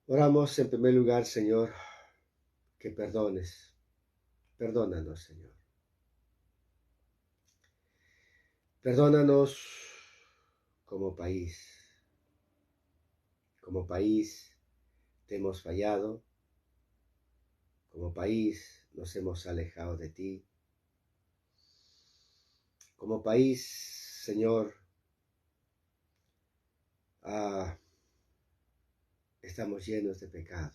oramos en primer lugar, Señor, que perdones. Perdónanos, Señor. Perdónanos como país. Como país te hemos fallado. Como país nos hemos alejado de ti. Como país, Señor, estamos llenos de pecado.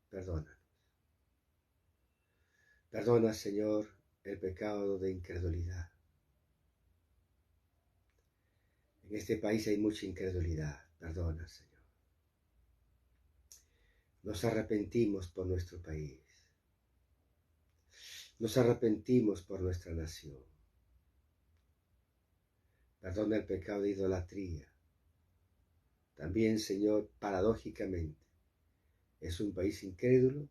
Perdónanos. Perdona, Señor, el pecado de incredulidad. En este país hay mucha incredulidad. Perdona, Señor. Nos arrepentimos por nuestro país. Nos arrepentimos por nuestra nación. Perdona el pecado de idolatría. También, Señor, paradójicamente, es un país incrédulo,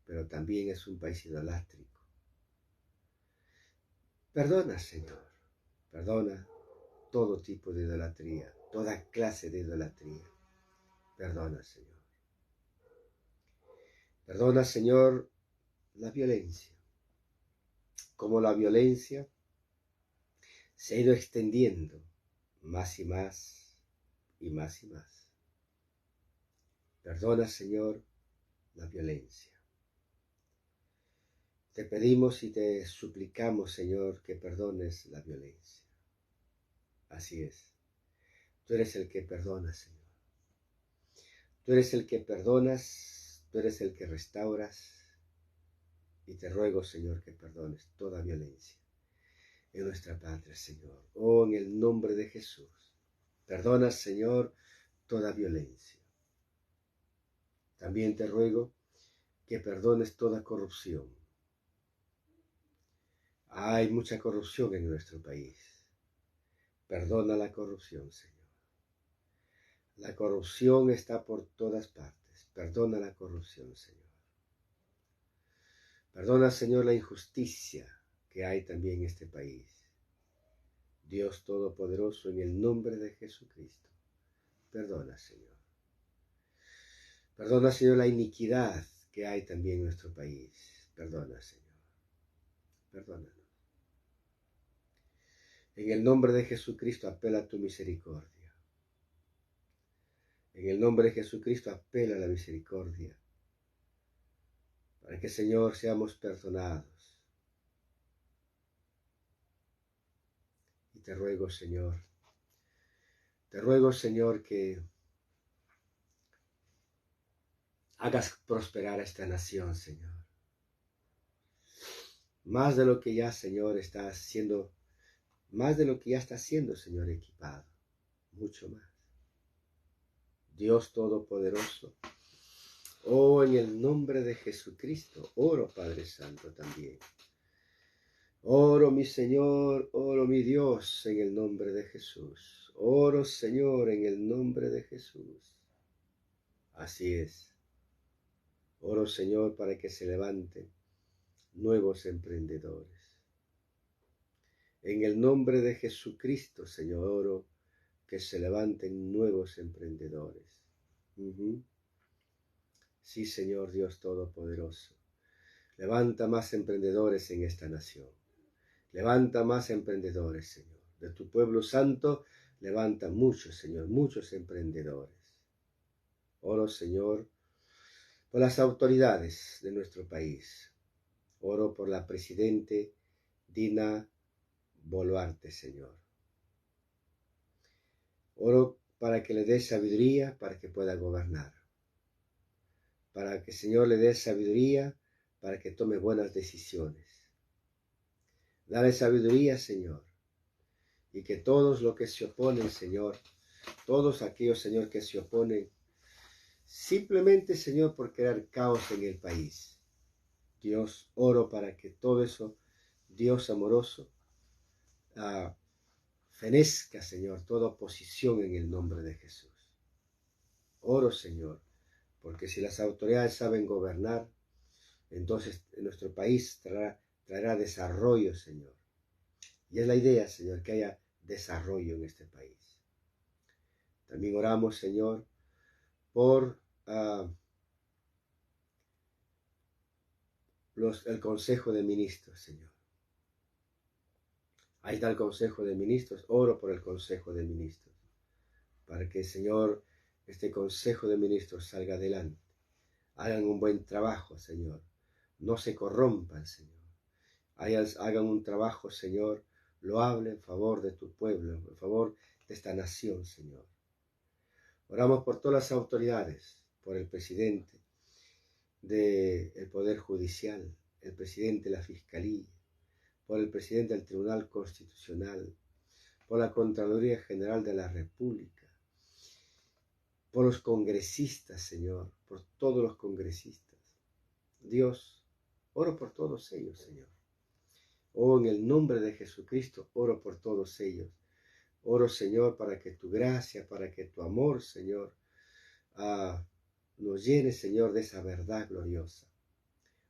pero también es un país idolátrico. Perdona, Señor. Perdona todo tipo de idolatría, toda clase de idolatría. Perdona, Señor. Perdona, Señor, la violencia. Como la violencia se ha ido extendiendo más y más y más y más. Perdona, Señor, la violencia. Te pedimos y te suplicamos, Señor, que perdones la violencia. Así es. Tú eres el que perdonas, Señor. Tú eres el que perdonas, tú eres el que restauras. Y te ruego, Señor, que perdones toda violencia en nuestra patria, Señor. Oh, en el nombre de Jesús. Perdona, Señor, toda violencia. También te ruego que perdones toda corrupción. Hay mucha corrupción en nuestro país. Perdona la corrupción, Señor. La corrupción está por todas partes. Perdona la corrupción, Señor. Perdona, Señor, la injusticia que hay también en este país. Dios Todopoderoso, en el nombre de Jesucristo, perdona, Señor. Perdona, Señor, la iniquidad que hay también en nuestro país. Perdona, Señor. Perdónanos. En el nombre de Jesucristo, apela a tu misericordia. En el nombre de Jesucristo, apela a la misericordia. Para que, Señor, seamos perdonados. Y te ruego, Señor, que hagas prosperar a esta nación, Señor. Más de lo que ya, Señor, está haciendo, más de lo que ya está haciendo, Señor, equipado. Mucho más. Dios Todopoderoso, oh, en el nombre de Jesucristo, oro, Padre Santo, también. Oro, mi Señor, oro, mi Dios, en el nombre de Jesús. Oro, Señor, en el nombre de Jesús. Así es. Oro, Señor, para que se levanten nuevos emprendedores. En el nombre de Jesucristo, Señor, oro que se levanten nuevos emprendedores. Sí, Señor Dios Todopoderoso. Levanta más emprendedores en esta nación. Levanta más emprendedores, Señor. De tu pueblo santo, levanta muchos, Señor, muchos emprendedores. Oro, Señor, por las autoridades de nuestro país. Oro por la presidente Dina Boluarte, Señor. Oro para que le dé sabiduría para que pueda gobernar. Para que, Señor, le dé sabiduría para que tome buenas decisiones. Dale sabiduría, Señor. Y que todos los que se oponen, Señor, todos aquellos, Señor, que se oponen, simplemente, Señor, por crear caos en el país. Dios, oro para que todo eso, Dios amoroso, fenezca, Señor, toda oposición en el nombre de Jesús. Oro, Señor, porque si las autoridades saben gobernar, entonces nuestro país traerá desarrollo, Señor. Y es la idea, Señor, que haya desarrollo en este país. También oramos, Señor, por el Consejo de Ministros, Señor. Ahí está el Consejo de Ministros. Oro por el Consejo de Ministros. Para que, Señor, este Consejo de Ministros salga adelante. Hagan un buen trabajo, Señor. No se corrompan, Señor. Hagan un trabajo, Señor, loable en favor de tu pueblo, en favor de esta nación, Señor. Oramos por todas las autoridades, por el presidente del Poder Judicial, el presidente de la Fiscalía, por el presidente del Tribunal Constitucional, por la Contraloría General de la República, por los congresistas, Señor, por todos los congresistas. Dios, oro por todos ellos, Señor. Oh, en el nombre de Jesucristo, oro por todos ellos. Oro, Señor, para que tu gracia, para que tu amor, Señor, nos llene, Señor, de esa verdad gloriosa.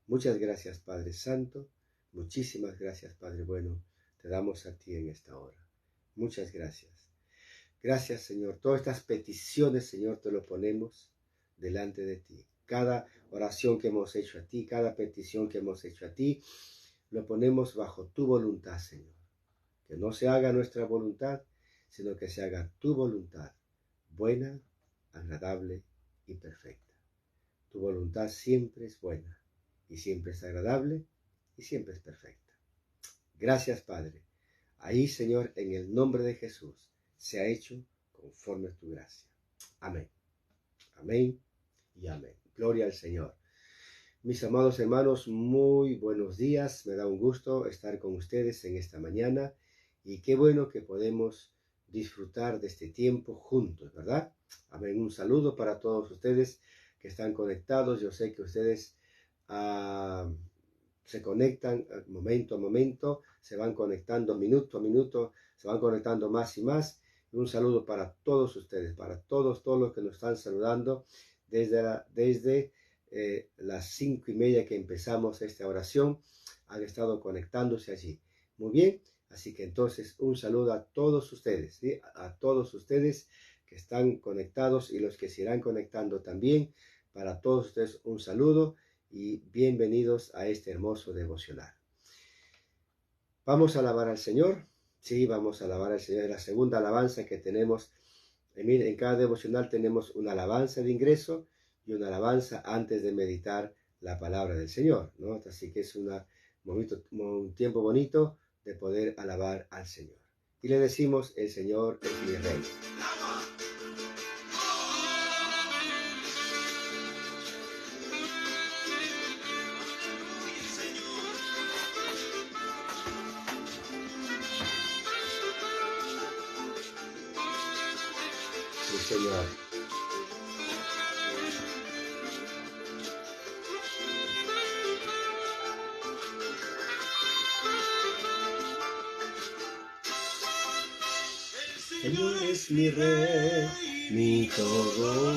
Muchas gracias, Padre Santo. Muchísimas gracias, Padre bueno. Te damos a ti en esta hora. Muchas gracias. Gracias, Señor. Todas estas peticiones, Señor, te lo ponemos delante de ti. Cada oración que hemos hecho a ti, cada petición que hemos hecho a ti, lo ponemos bajo tu voluntad, Señor. Que no se haga nuestra voluntad, sino que se haga tu voluntad, buena, agradable y perfecta. Tu voluntad siempre es buena, y siempre es agradable, y siempre es perfecta. Gracias, Padre. Ahí, Señor, en el nombre de Jesús, sea hecho conforme a tu gracia. Amén. Amén y amén. Gloria al Señor. Mis amados hermanos, muy buenos días. Me da un gusto estar con ustedes en esta mañana y qué bueno que podemos disfrutar de este tiempo juntos, ¿verdad? Amén. Un saludo para todos ustedes que están conectados. Yo sé que ustedes se conectan momento a momento, se van conectando minuto a minuto, se van conectando más y más. Un saludo para todos ustedes, para todos los que nos están saludando desde las 5:30 que empezamos esta oración, han estado conectándose allí. Muy bien, así que entonces un saludo a todos ustedes, ¿sí? A todos ustedes que están conectados y los que se irán conectando también. Para todos ustedes un saludo y bienvenidos a este hermoso devocional. ¿Vamos a alabar al Señor? Sí, vamos a alabar al Señor. Es la segunda alabanza que tenemos. En cada devocional tenemos una alabanza de ingreso y una alabanza antes de meditar la palabra del Señor, ¿no? Así que es un tiempo bonito de poder alabar al Señor. Y le decimos, el Señor es mi Rey. Sí, Señor. Señor es mi Rey, mi todo,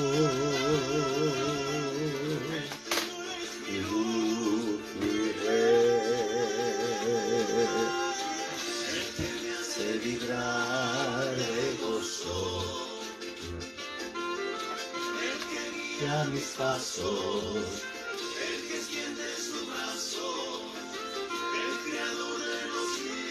mi luz, mi Rey, el que me hace vibrar de gozo, el que guía mis pasos, el que extiende su brazo, el creador de los cielos.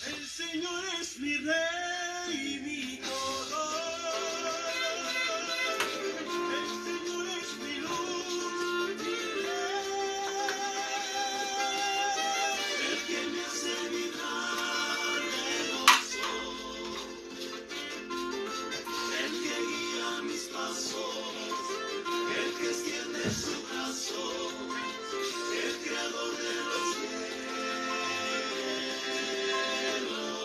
El Señor es mi Rey y mi todo. El Señor es mi luz, mi Rey, el que me hace vibrar de gozo, el que guía mis pasos, el que extiende su brazo, el creador de los cielos. Aleluya, Señor.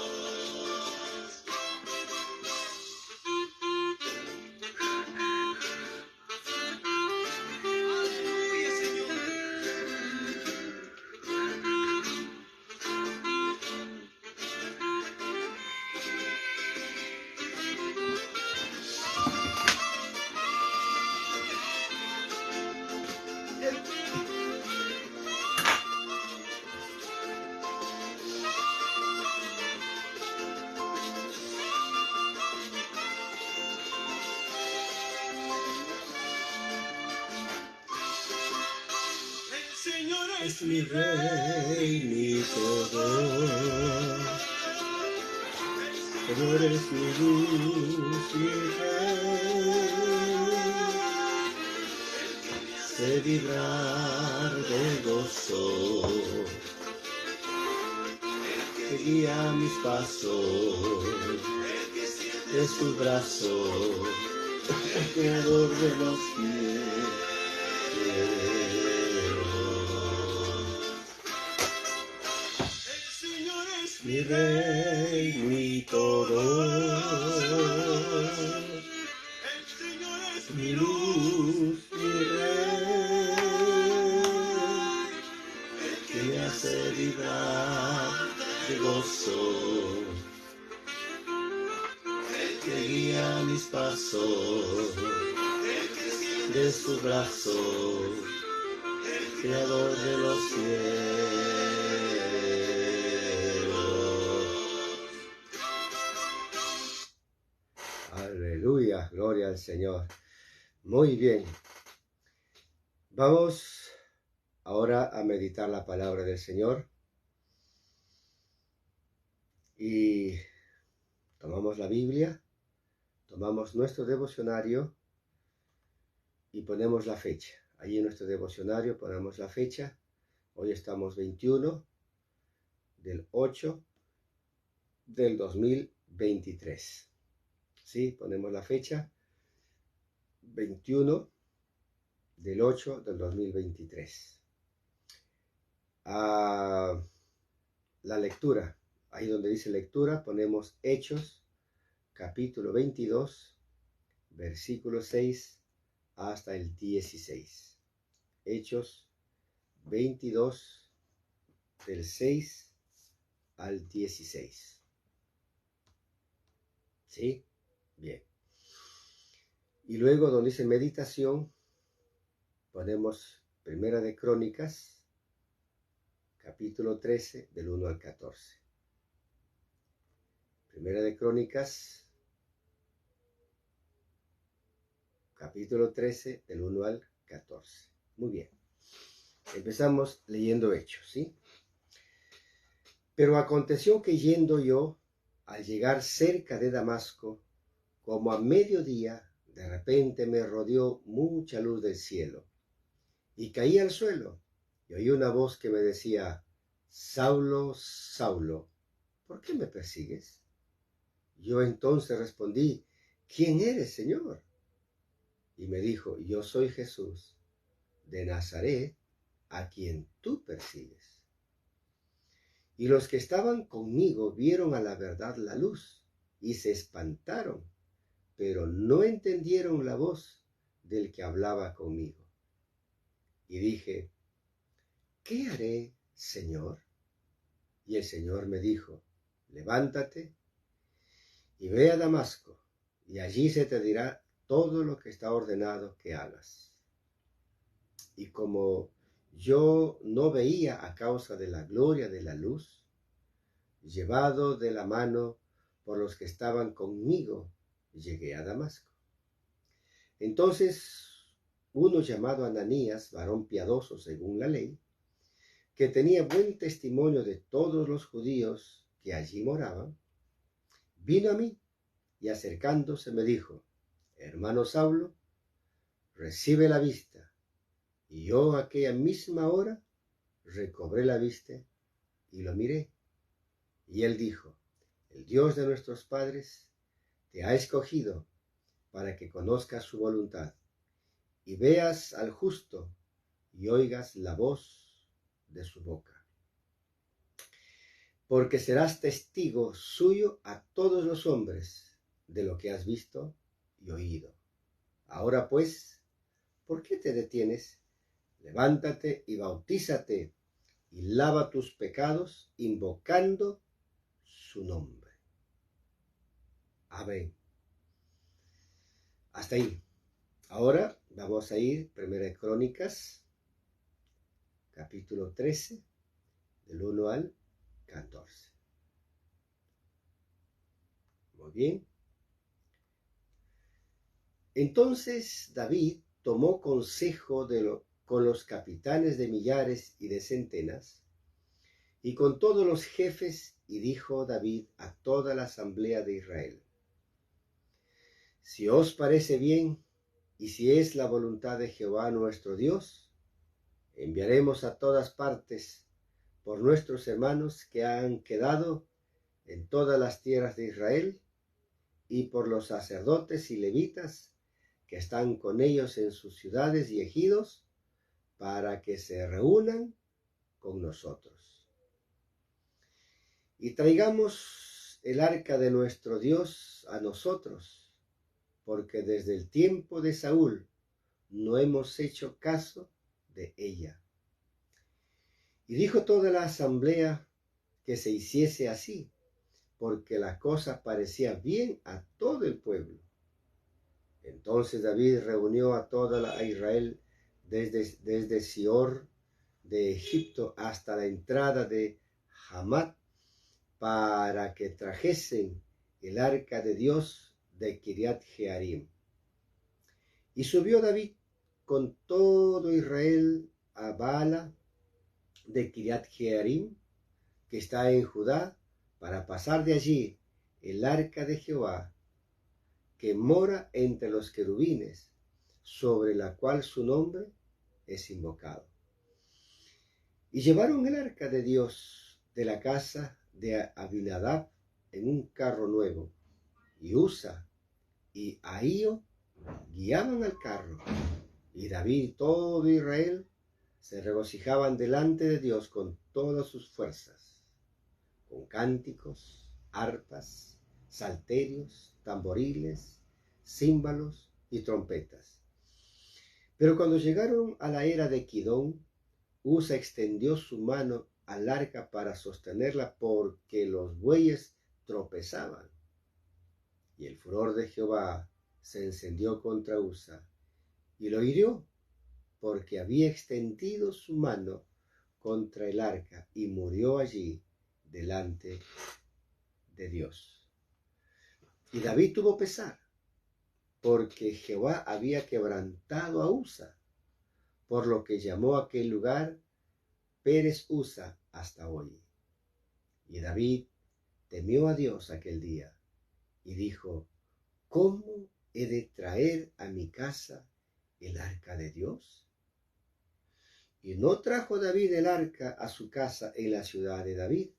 El Señor es mi Rey, mi todo. El Señor es mi luz, mi Rey, el que me hace vibrar de gozo, el que guía mis pasos, el que extiende su brazo, el creador de los cielos. El Señor es mi Rey, mi todo. El Señor es mi luz, mi Rey, el que me hace vibrar de gozo, el que guía mis pasos, el que extiende su brazo, el creador de los cielos. Aleluya, gloria al Señor. Muy bien. Vamos ahora a meditar la palabra del Señor. Y tomamos la Biblia, tomamos nuestro devocionario y ponemos la fecha. Ahí en nuestro devocionario ponemos la fecha Hoy estamos 21 del 8 del 2023. ¿Sí? Ponemos la fecha 21 del 8 del 2023. La lectura, ahí donde dice lectura, ponemos Hechos, capítulo 22, versículo 6 hasta el 16. Hechos 22, del 6 al 16. ¿Sí? Bien. Y luego donde dice meditación, ponemos Primera de Crónicas, capítulo 13, del 1 al 14. Primera de Crónicas, capítulo 13, del 1 al 14. Muy bien. Empezamos leyendo Hechos, ¿sí? Pero aconteció que yendo yo, al llegar cerca de Damasco, como a mediodía, de repente me rodeó mucha luz del cielo, y caí al suelo, y oí una voz que me decía: Saulo, Saulo, ¿por qué me persigues? Yo entonces respondí: ¿Quién eres, Señor? Y me dijo: Yo soy Jesús, de Nazaret, a quien tú persigues. Y los que estaban conmigo vieron a la verdad la luz, y se espantaron, pero no entendieron la voz del que hablaba conmigo. Y dije: ¿qué haré, Señor? Y el Señor me dijo: levántate y ve a Damasco, y allí se te dirá todo lo que está ordenado que hagas. Y como yo no veía a causa de la gloria de la luz, llevado de la mano por los que estaban conmigo, llegué a Damasco. Entonces uno llamado Ananías, varón piadoso según la ley, que tenía buen testimonio de todos los judíos que allí moraban, vino a mí y acercándose me dijo: hermano Saulo, recibe la vista. Y yo aquella misma hora recobré la vista y lo miré. Y él dijo: el Dios de nuestros padres te ha escogido para que conozcas su voluntad y veas al justo y oigas la voz de su boca. Porque serás testigo suyo a todos los hombres de lo que has visto y oído. Ahora pues, ¿por qué te detienes? Levántate y bautízate y lava tus pecados invocando su nombre. Amén. Hasta ahí. Ahora vamos a ir, Primera de Crónicas, capítulo 13, del 1 al 14. Muy bien. Entonces David tomó consejo con los capitanes de millares y de centenas, y con todos los jefes, y dijo David a toda la asamblea de Israel: si os parece bien, y si es la voluntad de Jehová nuestro Dios, enviaremos a todas partes por nuestros hermanos que han quedado en todas las tierras de Israel, y por los sacerdotes y levitas que están con ellos en sus ciudades y ejidos, para que se reúnan con nosotros. Y traigamos el arca de nuestro Dios a nosotros, porque desde el tiempo de Saúl no hemos hecho caso de ella. Y dijo toda la asamblea que se hiciese así, porque la cosa parecía bien a todo el pueblo. Entonces David reunió a toda Israel desde Sior de Egipto hasta la entrada de Hamat, para que trajesen el arca de Dios de Kiriat Jearim. Y subió David con todo Israel a Baala de Kiriat Jearim, que está en Judá, para pasar de allí el arca de Jehová, que mora entre los querubines, sobre la cual su nombre es invocado. Y llevaron el arca de Dios de la casa de Abinadab en un carro nuevo, y Usa y Ahío guiaban al carro, y David y todo Israel se regocijaban delante de Dios con todas sus fuerzas, con cánticos, arpas, salterios, tamboriles, címbalos y trompetas. Pero cuando llegaron a la era de Kidón, Usa extendió su mano al arca para sostenerla porque los bueyes tropezaban. Y el furor de Jehová se encendió contra Usa y lo hirió porque había extendido su mano contra el arca y murió allí delante de Dios. Y David tuvo pesar porque Jehová había quebrantado a Usa, por lo que llamó a aquel lugar Pérez Usa hasta hoy. Y David temió a Dios aquel día y dijo: ¿cómo he de traer a mi casa el arca de Dios? Y no trajo David el arca a su casa en la ciudad de David,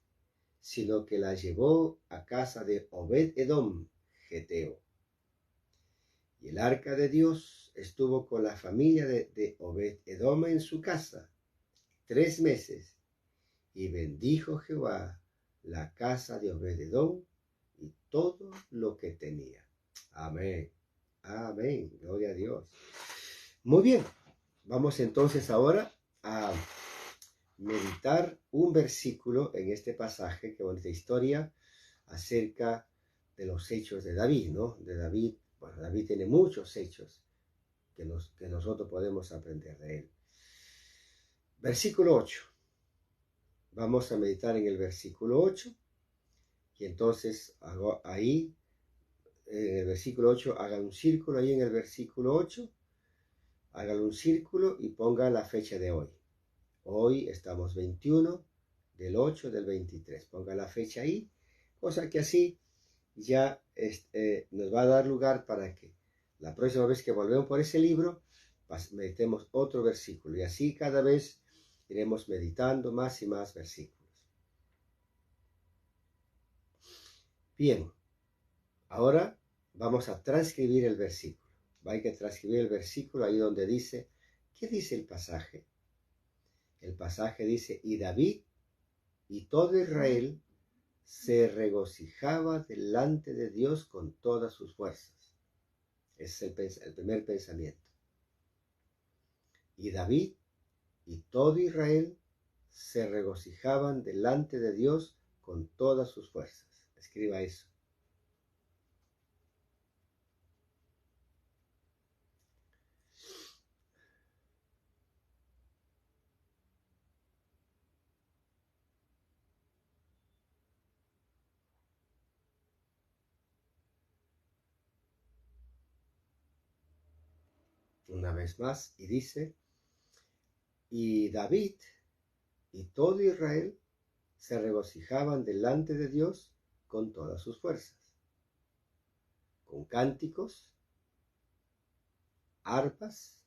sino que la llevó a casa de Obed-edom, geteo. Y el arca de Dios estuvo con la familia de Obed-edom en su casa 3 meses, y bendijo Jehová la casa de Obed-edom y todo lo que tenía. Amén. Amén. Gloria a Dios. Muy bien. Vamos entonces ahora a meditar un versículo en este pasaje, que bonita historia, acerca de los hechos de David, ¿no? De David. Bueno, David tiene muchos hechos que nosotros podemos aprender de él. Versículo 8. Vamos a meditar en el versículo 8. Y entonces ahí, en el versículo 8, hagan un círculo ahí en el versículo 8. Hágalo un círculo y ponga la fecha de hoy. Hoy estamos 21 del 8 del 23. Ponga la fecha ahí, cosa que así ya nos va a dar lugar para que la próxima vez que volvemos por ese libro, meditemos otro versículo. Y así cada vez iremos meditando más y más versículos. Bien, ahora vamos a transcribir el versículo. Hay que transcribir el versículo ahí donde dice, ¿qué dice el pasaje? El pasaje dice: y David y todo Israel se regocijaba delante de Dios con todas sus fuerzas. Ese es el primer pensamiento. Y David y todo Israel se regocijaban delante de Dios con todas sus fuerzas. Escriba eso. Una vez más, y dice: y David y todo Israel se regocijaban delante de Dios con todas sus fuerzas, con cánticos, arpas,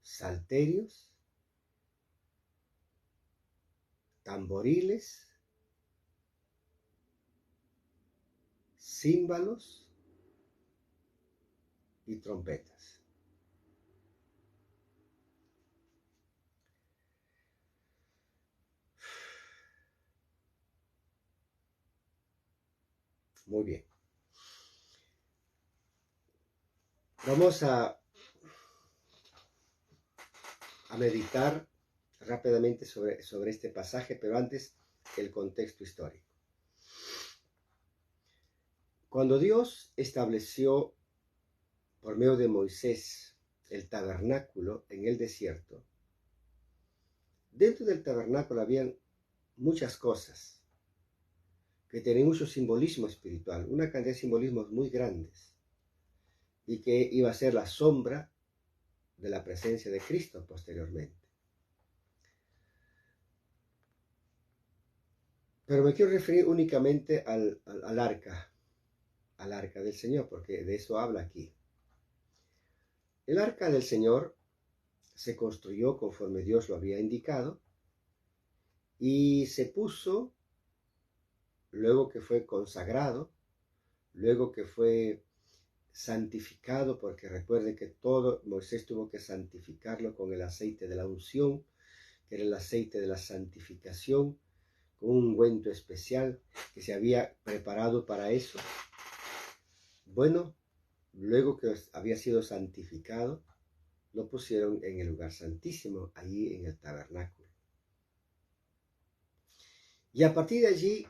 salterios, tamboriles, címbalos y trompetas. Muy bien. Vamos a meditar rápidamente sobre este pasaje, pero antes el contexto histórico. Cuando Dios estableció por medio de Moisés el tabernáculo en el desierto, dentro del tabernáculo habían muchas cosas que tenían mucho simbolismo espiritual, una cantidad de simbolismos muy grandes, y que iba a ser la sombra de la presencia de Cristo posteriormente. Pero me quiero referir únicamente al arca, al arca del Señor, porque de eso habla aquí. El arca del Señor se construyó conforme Dios lo había indicado y se puso, luego que fue consagrado, luego que fue santificado, porque recuerde que todo Moisés tuvo que santificarlo con el aceite de la unción, que era el aceite de la santificación, con un ungüento especial que se había preparado para eso. Bueno, luego que había sido santificado, lo pusieron en el lugar santísimo, allí en el tabernáculo. Y a partir de allí,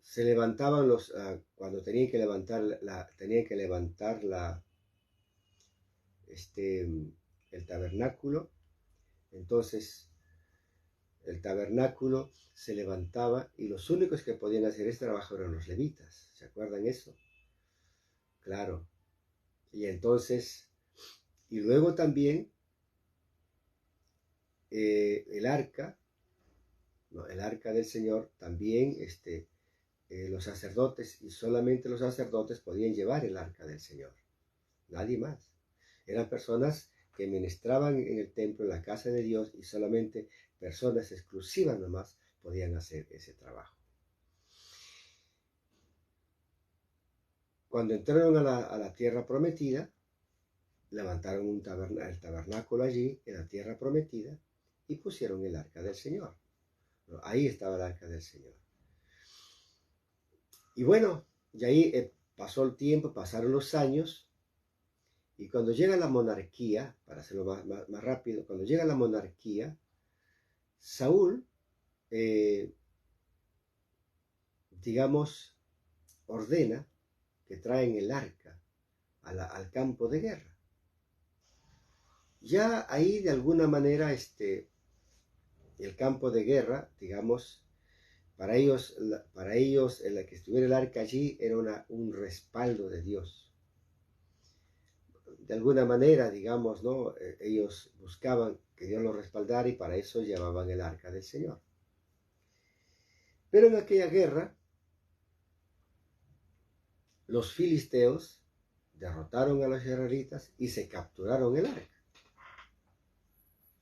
se levantaban cuando tenían que levantar el tabernáculo. Entonces el tabernáculo se levantaba y los únicos que podían hacer este trabajo eran los levitas. ¿Se acuerdan eso? Claro. Y entonces, y luego también el arca del Señor, también los sacerdotes, y solamente los sacerdotes podían llevar el arca del Señor. Nadie más. Eran personas que ministraban en el templo, en la casa de Dios, y solamente personas exclusivas nomás podían hacer ese trabajo. Cuando entraron a la tierra prometida, levantaron el tabernáculo allí, en la tierra prometida, y pusieron el arca del Señor. Ahí estaba el arca del Señor. Y bueno, y ahí pasó el tiempo, pasaron los años, y cuando llega la monarquía, para hacerlo más rápido, cuando llega la monarquía, Saúl, digamos, ordena que traen el arca al campo de guerra. Ya ahí de alguna manera el campo de guerra, digamos, para ellos el que estuviera el arca allí era un respaldo de Dios. De alguna manera, digamos, ¿no? Ellos buscaban que Dios los respaldara y para eso llevaban el arca del Señor. Pero en aquella guerra, los filisteos derrotaron a los israelitas y se capturaron el arca.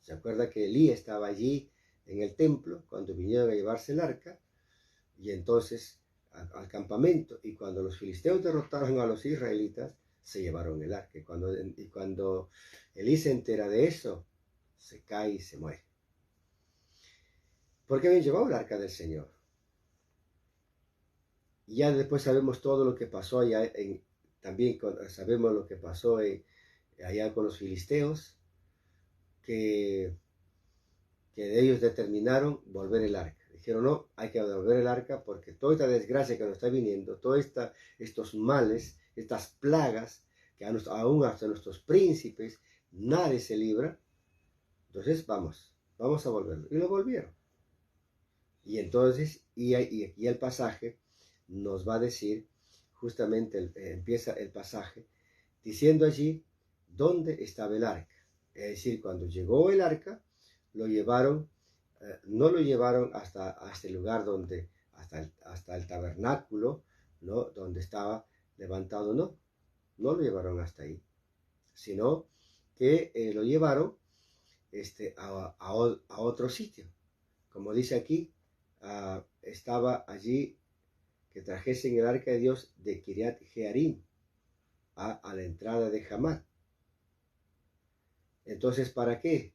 ¿Se acuerda que Elí estaba allí en el templo cuando vinieron a llevarse el arca? Y entonces al campamento, y cuando los filisteos derrotaron a los israelitas, se llevaron el arca. Y cuando Elí se entera de eso, se cae y se muere. Porque habían llevado el arca del Señor. Y ya después sabemos todo lo que pasó allá, sabemos lo que pasó allá con los filisteos, que ellos determinaron volver el arca. Dijeron, no, hay que devolver el arca porque toda esta desgracia que nos está viniendo, todos estos males, estas plagas, que aún hasta nuestros príncipes, nadie se libra. Entonces vamos a volverlo. Y lo volvieron. Y entonces, y aquí el pasaje nos va a decir, justamente empieza el pasaje, diciendo allí dónde estaba el arca. Es decir, cuando llegó el arca, lo llevaron, no lo llevaron hasta el lugar hasta el tabernáculo, ¿no? Donde estaba levantado, no lo llevaron hasta ahí, sino que lo llevaron a otro sitio. Como dice aquí, estaba allí que trajesen el arca de Dios de Kiriat Jearim a la entrada de Hamat. Entonces, ¿para qué?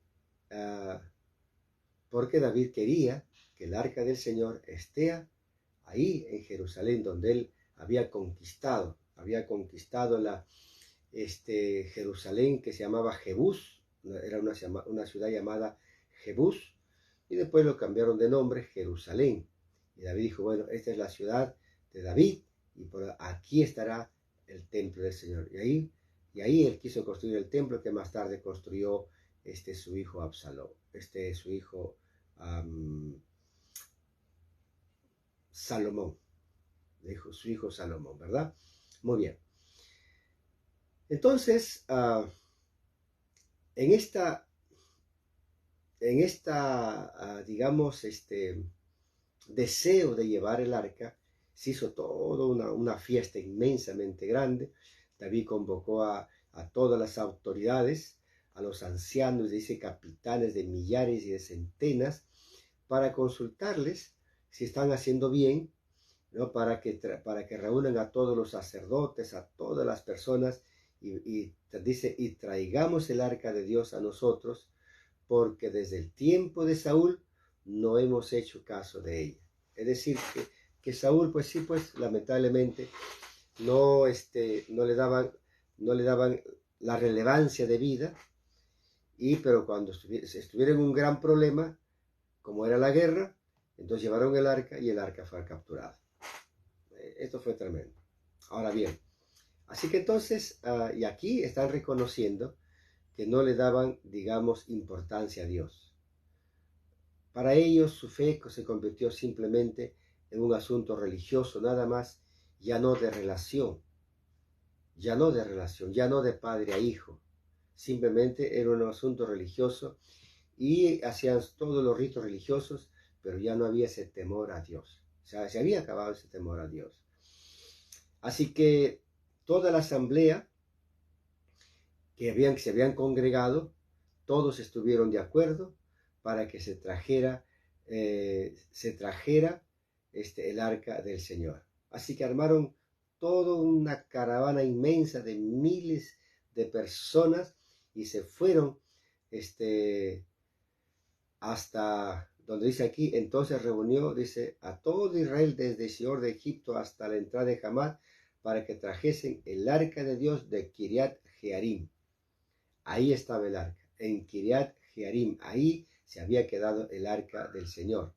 Porque David quería que el arca del Señor esté ahí en Jerusalén, donde él había conquistado Jerusalén, que se llamaba Jebús, era una ciudad llamada Jebús, y después lo cambiaron de nombre Jerusalén. Y David dijo, bueno, esta es la ciudad de David, y por aquí estará el templo del Señor. Y ahí él quiso construir el templo que más tarde construyó su hijo Absalón, su hijo Salomón, su hijo Salomón, ¿verdad? Muy bien. Entonces, en esta digamos, deseo de llevar el arca, Se hizo toda una fiesta inmensamente grande. David convocó a todas las autoridades, a los ancianos, dice capitanes de millares y de centenas, para consultarles si están haciendo bien, ¿no? Para que reúnan a todos los sacerdotes, a todas las personas, y dice, y traigamos el arca de Dios a nosotros, porque desde el tiempo de Saúl no hemos hecho caso de ella. Es decir, que Saúl, pues sí, pues lamentablemente no le daban la relevancia de vida, pero cuando estuvieron en un gran problema, como era la guerra, entonces llevaron el arca y el arca fue capturada. Esto fue tremendo. Ahora bien, así que entonces, y aquí están reconociendo que no le daban, digamos, importancia a Dios. Para ellos su fe se convirtió simplemente en un asunto religioso nada más, ya no de relación, ya no de padre a hijo. Simplemente era un asunto religioso y hacían todos los ritos religiosos, pero ya no había ese temor a Dios. O sea, se había acabado ese temor a Dios. Así que toda la asamblea que se habían congregado, todos estuvieron de acuerdo para que se trajera el arca del Señor. Así que armaron toda una caravana inmensa de miles de personas y se fueron hasta donde dice aquí, entonces reunió, dice, a todo Israel desde Sior de Egipto hasta la entrada de Hamad para que trajesen el arca de Dios de Kiriat Jearim. Ahí estaba el arca, en Kiriat Jearim, ahí se había quedado el arca del Señor.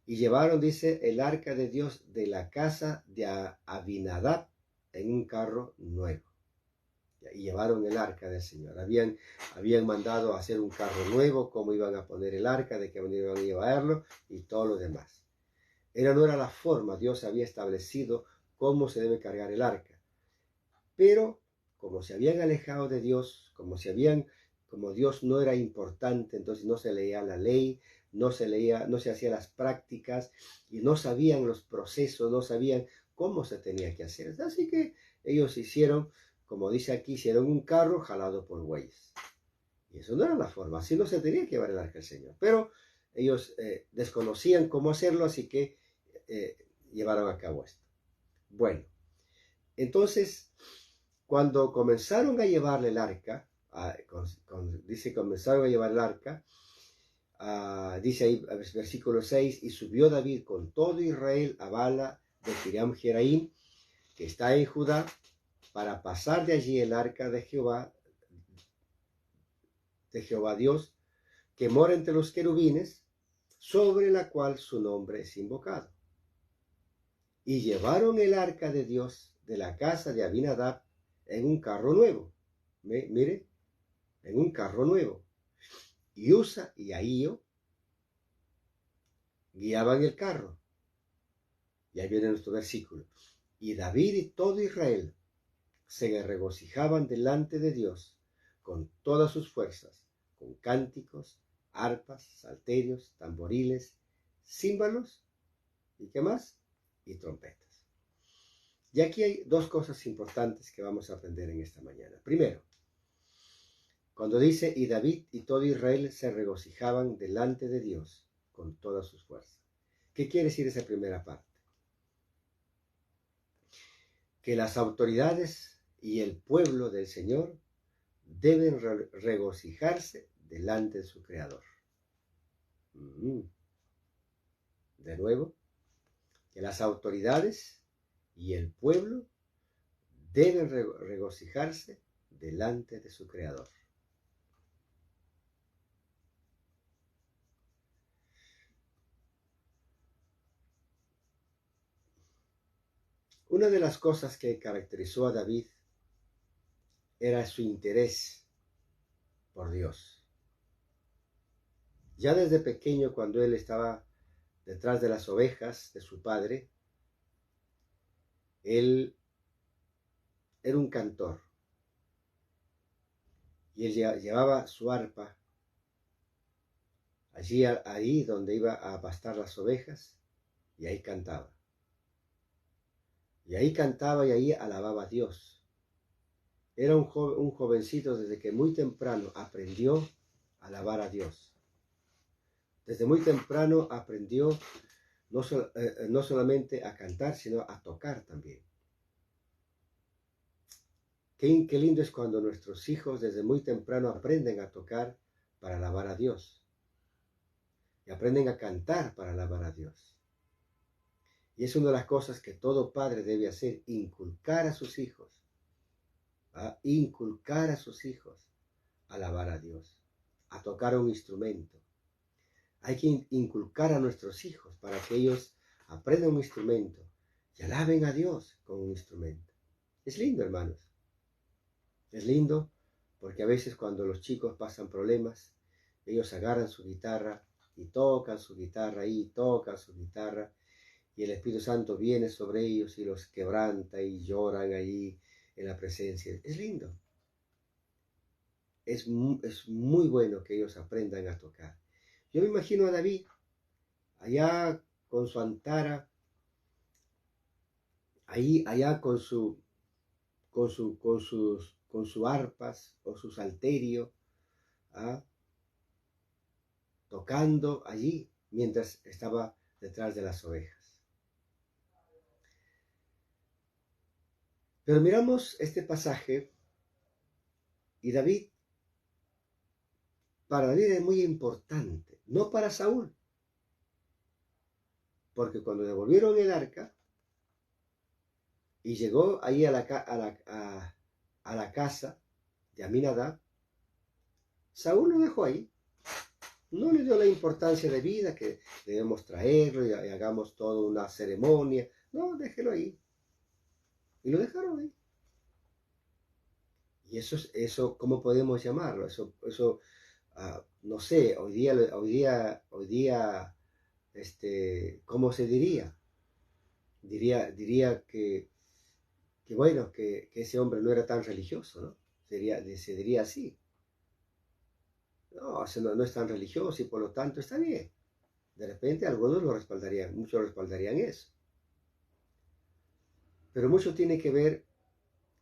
Y llevaron, dice, el arca de Dios de la casa de Abinadab en un carro nuevo. Y llevaron el arca del Señor. Habían mandado a hacer un carro nuevo, cómo iban a poner el arca, de qué manera iban a llevarlo y todo lo demás. No era la forma, Dios había establecido cómo se debe cargar el arca. Pero como se habían alejado de Dios, como Dios no era importante, entonces no se leía la ley, no se hacían las prácticas y no sabían los procesos, no sabían cómo se tenía que hacer. Así que ellos hicieron, como dice aquí, hicieron un carro jalado por bueyes. Y eso no era la forma, así no se tenía que llevar el arca del Señor. Pero ellos desconocían cómo hacerlo, así que llevaron a cabo esto. Bueno, entonces, cuando comenzaron a llevarle el arca, comenzaron a llevar el arca, dice ahí, versículo 6, y subió David con todo Israel a Bala de Kiriam Jeraim, que está en Judá, para pasar de allí el arca de Jehová Dios, que mora entre los querubines, sobre la cual su nombre es invocado. Y llevaron el arca de Dios de la casa de Abinadab en un carro nuevo. Mire, en un carro nuevo. Y Usa y Ahío guiaban el carro. Y ahí viene nuestro versículo. Y David y todo Israel se regocijaban delante de Dios con todas sus fuerzas, con cánticos, arpas, salterios, tamboriles, címbalos, ¿y qué más? Y trompetas. Y aquí hay dos cosas importantes que vamos a aprender en esta mañana. Primero, cuando dice, y David y todo Israel se regocijaban delante de Dios con todas sus fuerzas. ¿Qué quiere decir esa primera parte? Que las autoridades y el pueblo del Señor deben regocijarse delante de su Creador. De nuevo, que las autoridades y el pueblo deben regocijarse delante de su Creador. Una de las cosas que caracterizó a David era su interés por Dios. Ya desde pequeño, cuando él estaba detrás de las ovejas de su padre, él era un cantor. Y él llevaba su arpa ahí donde iba a pastar las ovejas, y ahí cantaba. Y ahí cantaba y ahí alababa a Dios. Era un jovencito desde que muy temprano aprendió a alabar a Dios. Desde muy temprano aprendió no solamente a cantar, sino a tocar también. Qué lindo es cuando nuestros hijos desde muy temprano aprenden a tocar para alabar a Dios. Y aprenden a cantar para alabar a Dios. Y es una de las cosas que todo padre debe hacer, inculcar a sus hijos. Inculcar a sus hijos a alabar a Dios, a tocar un instrumento. Hay que inculcar a nuestros hijos para que ellos aprendan un instrumento y alaben a Dios con un instrumento. Es lindo, hermanos. Es lindo porque a veces cuando los chicos pasan problemas, ellos agarran su guitarra y tocan su guitarra y tocan su guitarra y el Espíritu Santo viene sobre ellos y los quebranta y lloran ahí en la presencia. Es lindo. Es muy bueno que ellos aprendan a tocar. Yo me imagino a David allá con su antara, allá con sus arpas o su salterio, tocando allí mientras estaba detrás de las ovejas. Pero miramos este pasaje y para David es muy importante, no para Saúl, porque cuando devolvieron el arca y llegó ahí a la casa de Aminadab, Saúl lo dejó ahí. No le dio la importancia de vida que debemos traerlo y hagamos toda una ceremonia. No, déjelo ahí. Y lo dejaron ahí. Y eso ¿cómo podemos llamarlo? No sé, hoy día, ¿cómo se diría? Diría que bueno, que ese hombre no era tan religioso, ¿no? Se diría así. No, no es tan religioso y por lo tanto está bien. De repente algunos lo respaldarían, muchos respaldarían eso. Pero mucho tiene que ver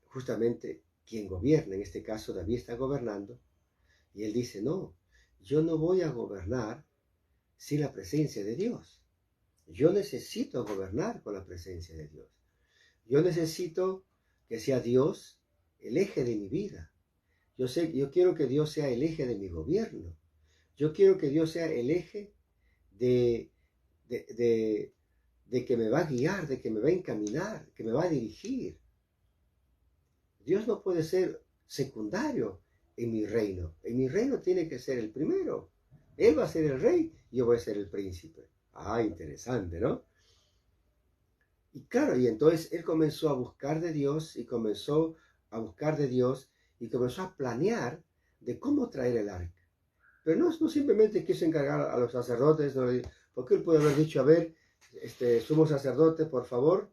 justamente quién gobierna. En este caso David está gobernando y él dice, no, yo no voy a gobernar sin la presencia de Dios. Yo necesito gobernar con la presencia de Dios. Yo necesito que sea Dios el eje de mi vida. Yo quiero que Dios sea el eje de mi gobierno. Yo quiero que Dios sea el eje de que me va a guiar, de que me va a encaminar, que me va a dirigir. Dios no puede ser secundario en mi reino. En mi reino tiene que ser el primero. Él va a ser el rey y yo voy a ser el príncipe. Interesante, ¿no? Y claro, y entonces él comenzó a buscar de Dios y comenzó a planear de cómo traer el arca. Pero no simplemente quiso encargar a los sacerdotes, ¿no? Porque él puede haber dicho, a ver, sumo sacerdote, por favor,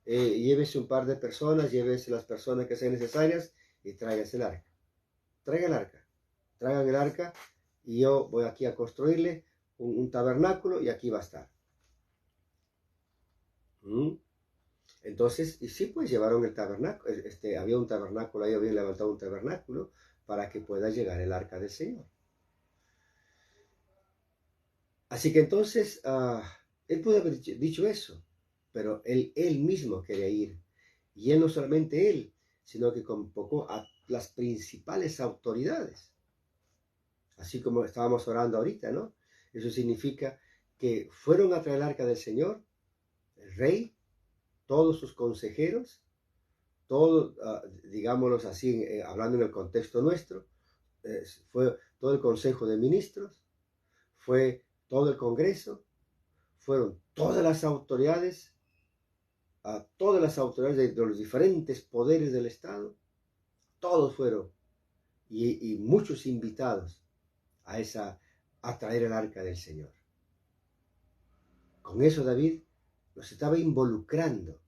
llévese un par de personas, llévese las personas que sean necesarias y tráigase el arca. Traigan el arca y yo voy aquí a construirle un tabernáculo y aquí va a estar. Entonces, y sí, pues llevaron el tabernáculo, había un tabernáculo, ahí habían levantado un tabernáculo para que pueda llegar el arca del Señor. Así que entonces, él pudo haber dicho eso, pero él mismo quería ir. Y él no solamente él, sino que convocó a las principales autoridades. Así como estábamos orando ahorita, ¿no? Eso significa que fueron a traer el arca del Señor, el rey, todos sus consejeros, todos, digámoslo así, hablando en el contexto nuestro, fue todo el consejo de ministros, fue todo el Congreso, fueron todas las autoridades, de los diferentes poderes del Estado, todos fueron, y muchos invitados a traer el arca del Señor. Con eso David los estaba involucrando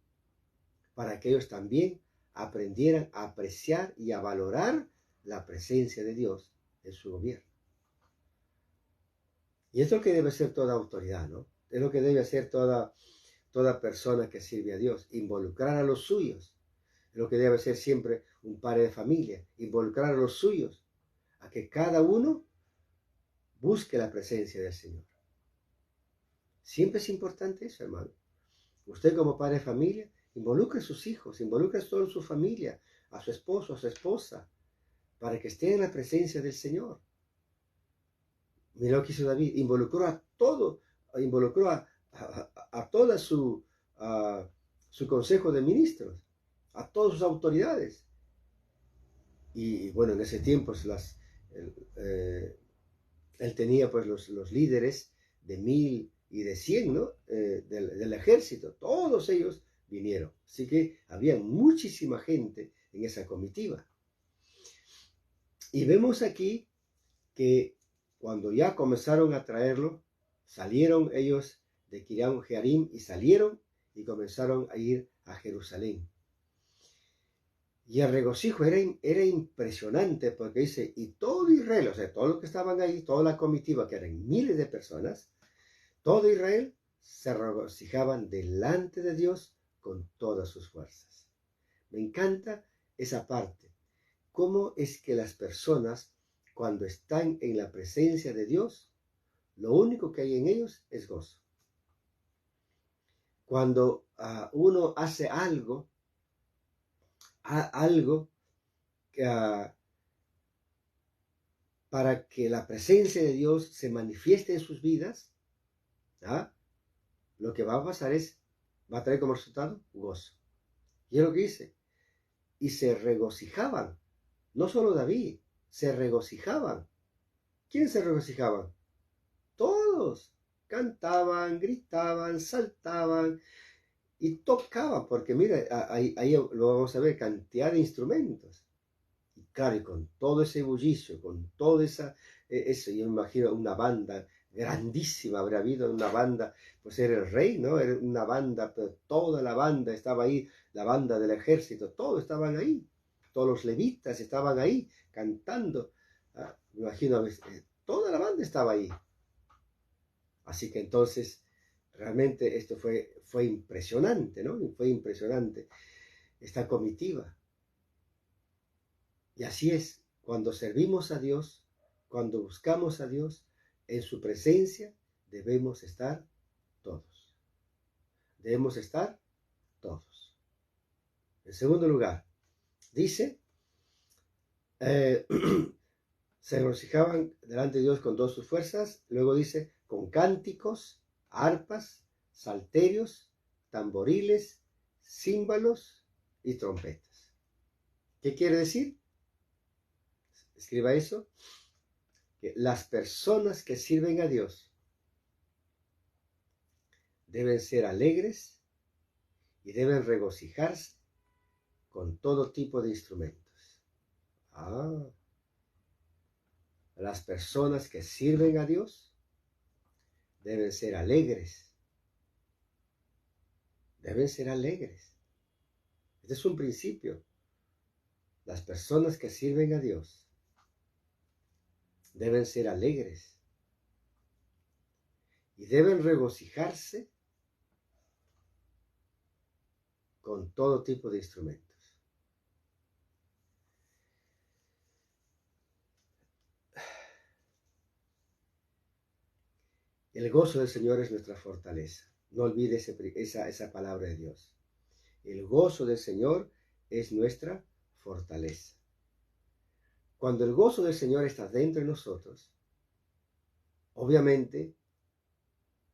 para que ellos también aprendieran a apreciar y a valorar la presencia de Dios en su gobierno. Y es lo que debe ser toda autoridad, ¿no? Es lo que debe hacer toda toda persona que sirve a Dios, involucrar a los suyos, es lo que debe ser siempre un padre de familia, involucrar a los suyos, a que cada uno busque la presencia del Señor. Siempre es importante eso, hermano. Usted como padre de familia, involucre a sus hijos, involucre a toda su familia, a su esposo, a su esposa, para que estén en la presencia del Señor. Mira lo que hizo David, involucró a todo, involucró a toda su consejo de ministros, a todas sus autoridades. Y bueno, en ese tiempo él tenía pues los líderes de 1000 y de 100, ¿no? Del ejército, todos ellos vinieron. Así que había muchísima gente en esa comitiva. Y vemos aquí que cuando ya comenzaron a traerlo, salieron ellos de Kiriam Jearim y salieron y comenzaron a ir a Jerusalén. Y el regocijo era impresionante porque dice, y todo Israel, o sea, todos los que estaban ahí, toda la comitiva, que eran miles de personas, todo Israel se regocijaban delante de Dios con todas sus fuerzas. Me encanta esa parte. ¿Cómo es que las personas, cuando están en la presencia de Dios, lo único que hay en ellos es gozo? Cuando uno hace algo para que la presencia de Dios se manifieste en sus vidas, lo que va a pasar va a traer como resultado gozo. Y es lo que dice. Y se regocijaban. No solo David, se regocijaban. ¿Quién se regocijaban? Todos. Cantaban, gritaban, saltaban y tocaban, porque mira, ahí lo vamos a ver, cantidad de instrumentos. Y claro, y con todo ese bullicio, con todo eso, yo me imagino una banda grandísima, habrá habido una banda, pues era el rey, ¿no? Era una banda, pero toda la banda estaba ahí, la banda del ejército, todos estaban ahí, todos los levitas estaban ahí cantando, me imagino, toda la banda estaba ahí. Así que entonces, realmente esto fue impresionante, ¿no? Fue impresionante esta comitiva. Y así es, cuando servimos a Dios, cuando buscamos a Dios, en su presencia debemos estar todos. Debemos estar todos. En segundo lugar, dice, se regocijaban delante de Dios con todas sus fuerzas. Luego dice, con cánticos, arpas, salterios, tamboriles, címbalos y trompetas. ¿Qué quiere decir? Escriba eso. Que las personas que sirven a Dios deben ser alegres y deben regocijarse con todo tipo de instrumentos. Las personas que sirven a Dios deben ser alegres. Deben ser alegres. Este es un principio. Las personas que sirven a Dios deben ser alegres y deben regocijarse con todo tipo de instrumentos. El gozo del Señor es nuestra fortaleza. No olvide esa palabra de Dios. El gozo del Señor es nuestra fortaleza. Cuando el gozo del Señor está dentro de nosotros, obviamente,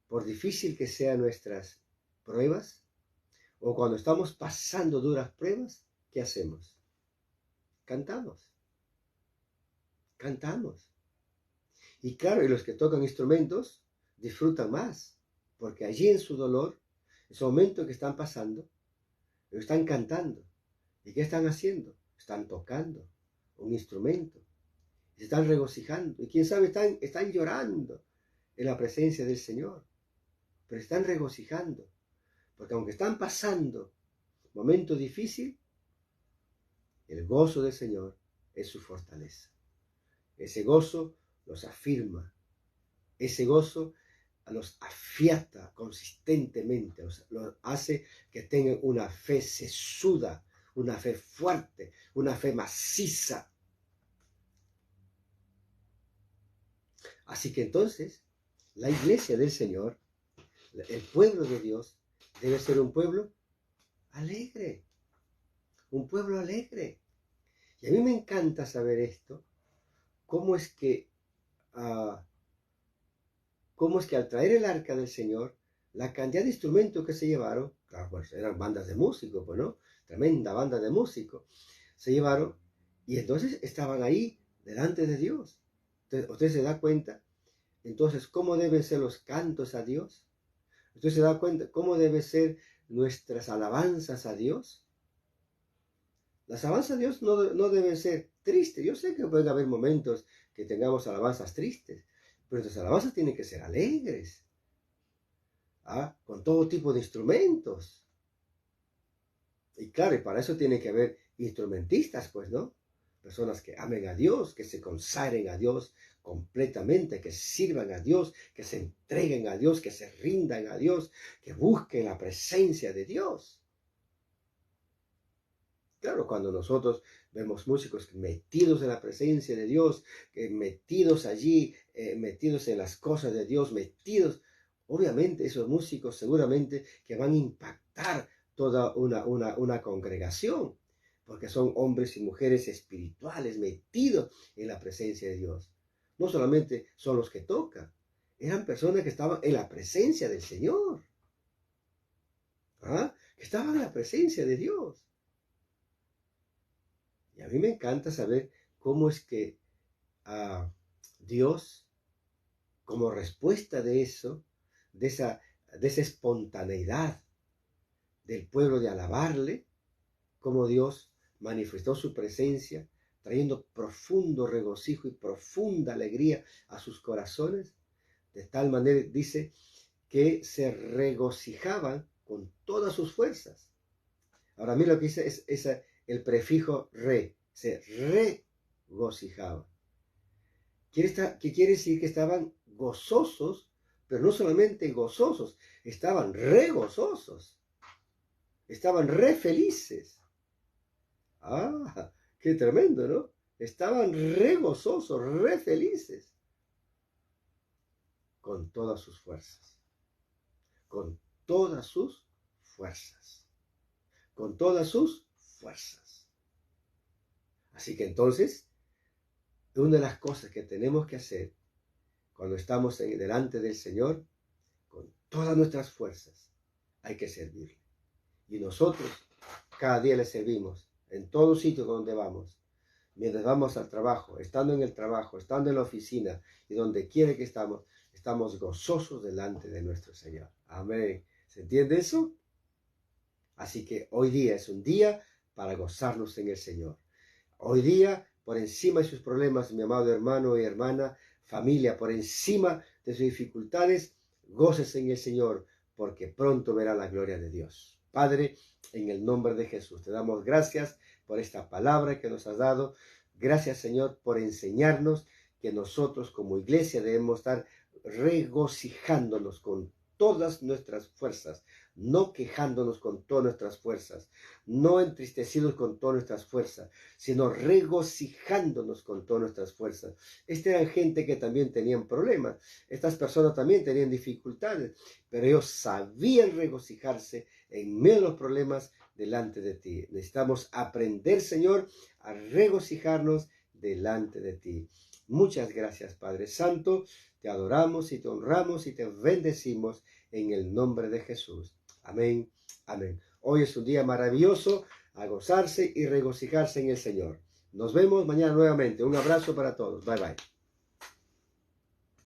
por difícil que sean nuestras pruebas, o cuando estamos pasando duras pruebas, ¿qué hacemos? Cantamos. Cantamos. Y claro, y los que tocan instrumentos disfrutan más, porque allí en su dolor, en ese momento que están pasando, lo están cantando. ¿Y qué están haciendo? Están tocando un instrumento. Se están regocijando. Y quién sabe, están llorando en la presencia del Señor. Pero están regocijando. Porque aunque están pasando momento difícil, el gozo del Señor es su fortaleza. Ese gozo los afirma. Ese gozo los afiata consistentemente, los hace que tengan una fe sesuda, una fe fuerte, una fe maciza. Así que entonces, la iglesia del Señor, el pueblo de Dios, debe ser un pueblo alegre, un pueblo alegre. Y a mí me encanta saber esto, cómo es que al traer el arca del Señor, la cantidad de instrumentos que se llevaron, claro, pues eran bandas de músicos, pues no, tremenda banda de músicos, se llevaron y entonces estaban ahí delante de Dios. Entonces, usted se da cuenta, entonces, cómo deben ser los cantos a Dios. Usted se da cuenta cómo deben ser nuestras alabanzas a Dios. Las alabanzas a Dios no deben ser tristes. Yo sé que pueden haber momentos que tengamos alabanzas tristes, pero nuestras alabanzas tienen que ser alegres, con todo tipo de instrumentos. Y claro, y para eso tiene que haber instrumentistas, pues, ¿no? Personas que amen a Dios, que se consagren a Dios completamente, que sirvan a Dios, que se entreguen a Dios, que se rindan a Dios, que busquen la presencia de Dios. Claro, cuando nosotros vemos músicos metidos en la presencia de Dios, metidos allí, metidos en las cosas de Dios, metidos, obviamente esos músicos seguramente que van a impactar toda una congregación, porque son hombres y mujeres espirituales metidos en la presencia de Dios. No solamente son los que tocan, eran personas que estaban en la presencia del Señor, que estaban en la presencia de Dios. Y a mí me encanta saber cómo es que Dios, como respuesta de eso, de esa espontaneidad del pueblo de alabarle, cómo Dios manifestó su presencia, trayendo profundo regocijo y profunda alegría a sus corazones. De tal manera, dice, que se regocijaban con todas sus fuerzas. Ahora, a mí lo que dice es el prefijo re, se regocijaban. ¿Qué quiere decir? Que estaban gozosos, pero no solamente gozosos, estaban re gozosos, estaban re felices. Qué tremendo, ¿no? Estaban re gozosos, re felices, con todas sus fuerzas, con todas sus fuerzas, con todas sus fuerzas. Así que entonces, una de las cosas que tenemos que hacer cuando estamos delante del Señor, con todas nuestras fuerzas, hay que servirle. Y nosotros cada día le servimos en todo sitio donde vamos. Mientras vamos al trabajo, estando en el trabajo, estando en la oficina y donde quiera que estamos gozosos delante de nuestro Señor. Amén. ¿Se entiende eso? Así que hoy día es un día para gozarnos en el Señor. Hoy día, por encima de sus problemas, mi amado hermano y hermana, familia, por encima de sus dificultades, gócese en el Señor, porque pronto verá la gloria de Dios. Padre, en el nombre de Jesús, te damos gracias por esta palabra que nos has dado. Gracias, Señor, por enseñarnos que nosotros como iglesia debemos estar regocijándonos con todas nuestras fuerzas, no quejándonos con todas nuestras fuerzas, no entristecidos con todas nuestras fuerzas, sino regocijándonos con todas nuestras fuerzas. Eran gente que también tenían problemas, estas personas también tenían dificultades, pero ellos sabían regocijarse en medio de los problemas delante de ti. Necesitamos aprender, Señor, a regocijarnos delante de ti. Muchas gracias, Padre Santo. Te adoramos y te honramos y te bendecimos en el nombre de Jesús. Amén, amén. Hoy es un día maravilloso a gozarse y regocijarse en el Señor. Nos vemos mañana nuevamente. Un abrazo para todos. Bye, bye.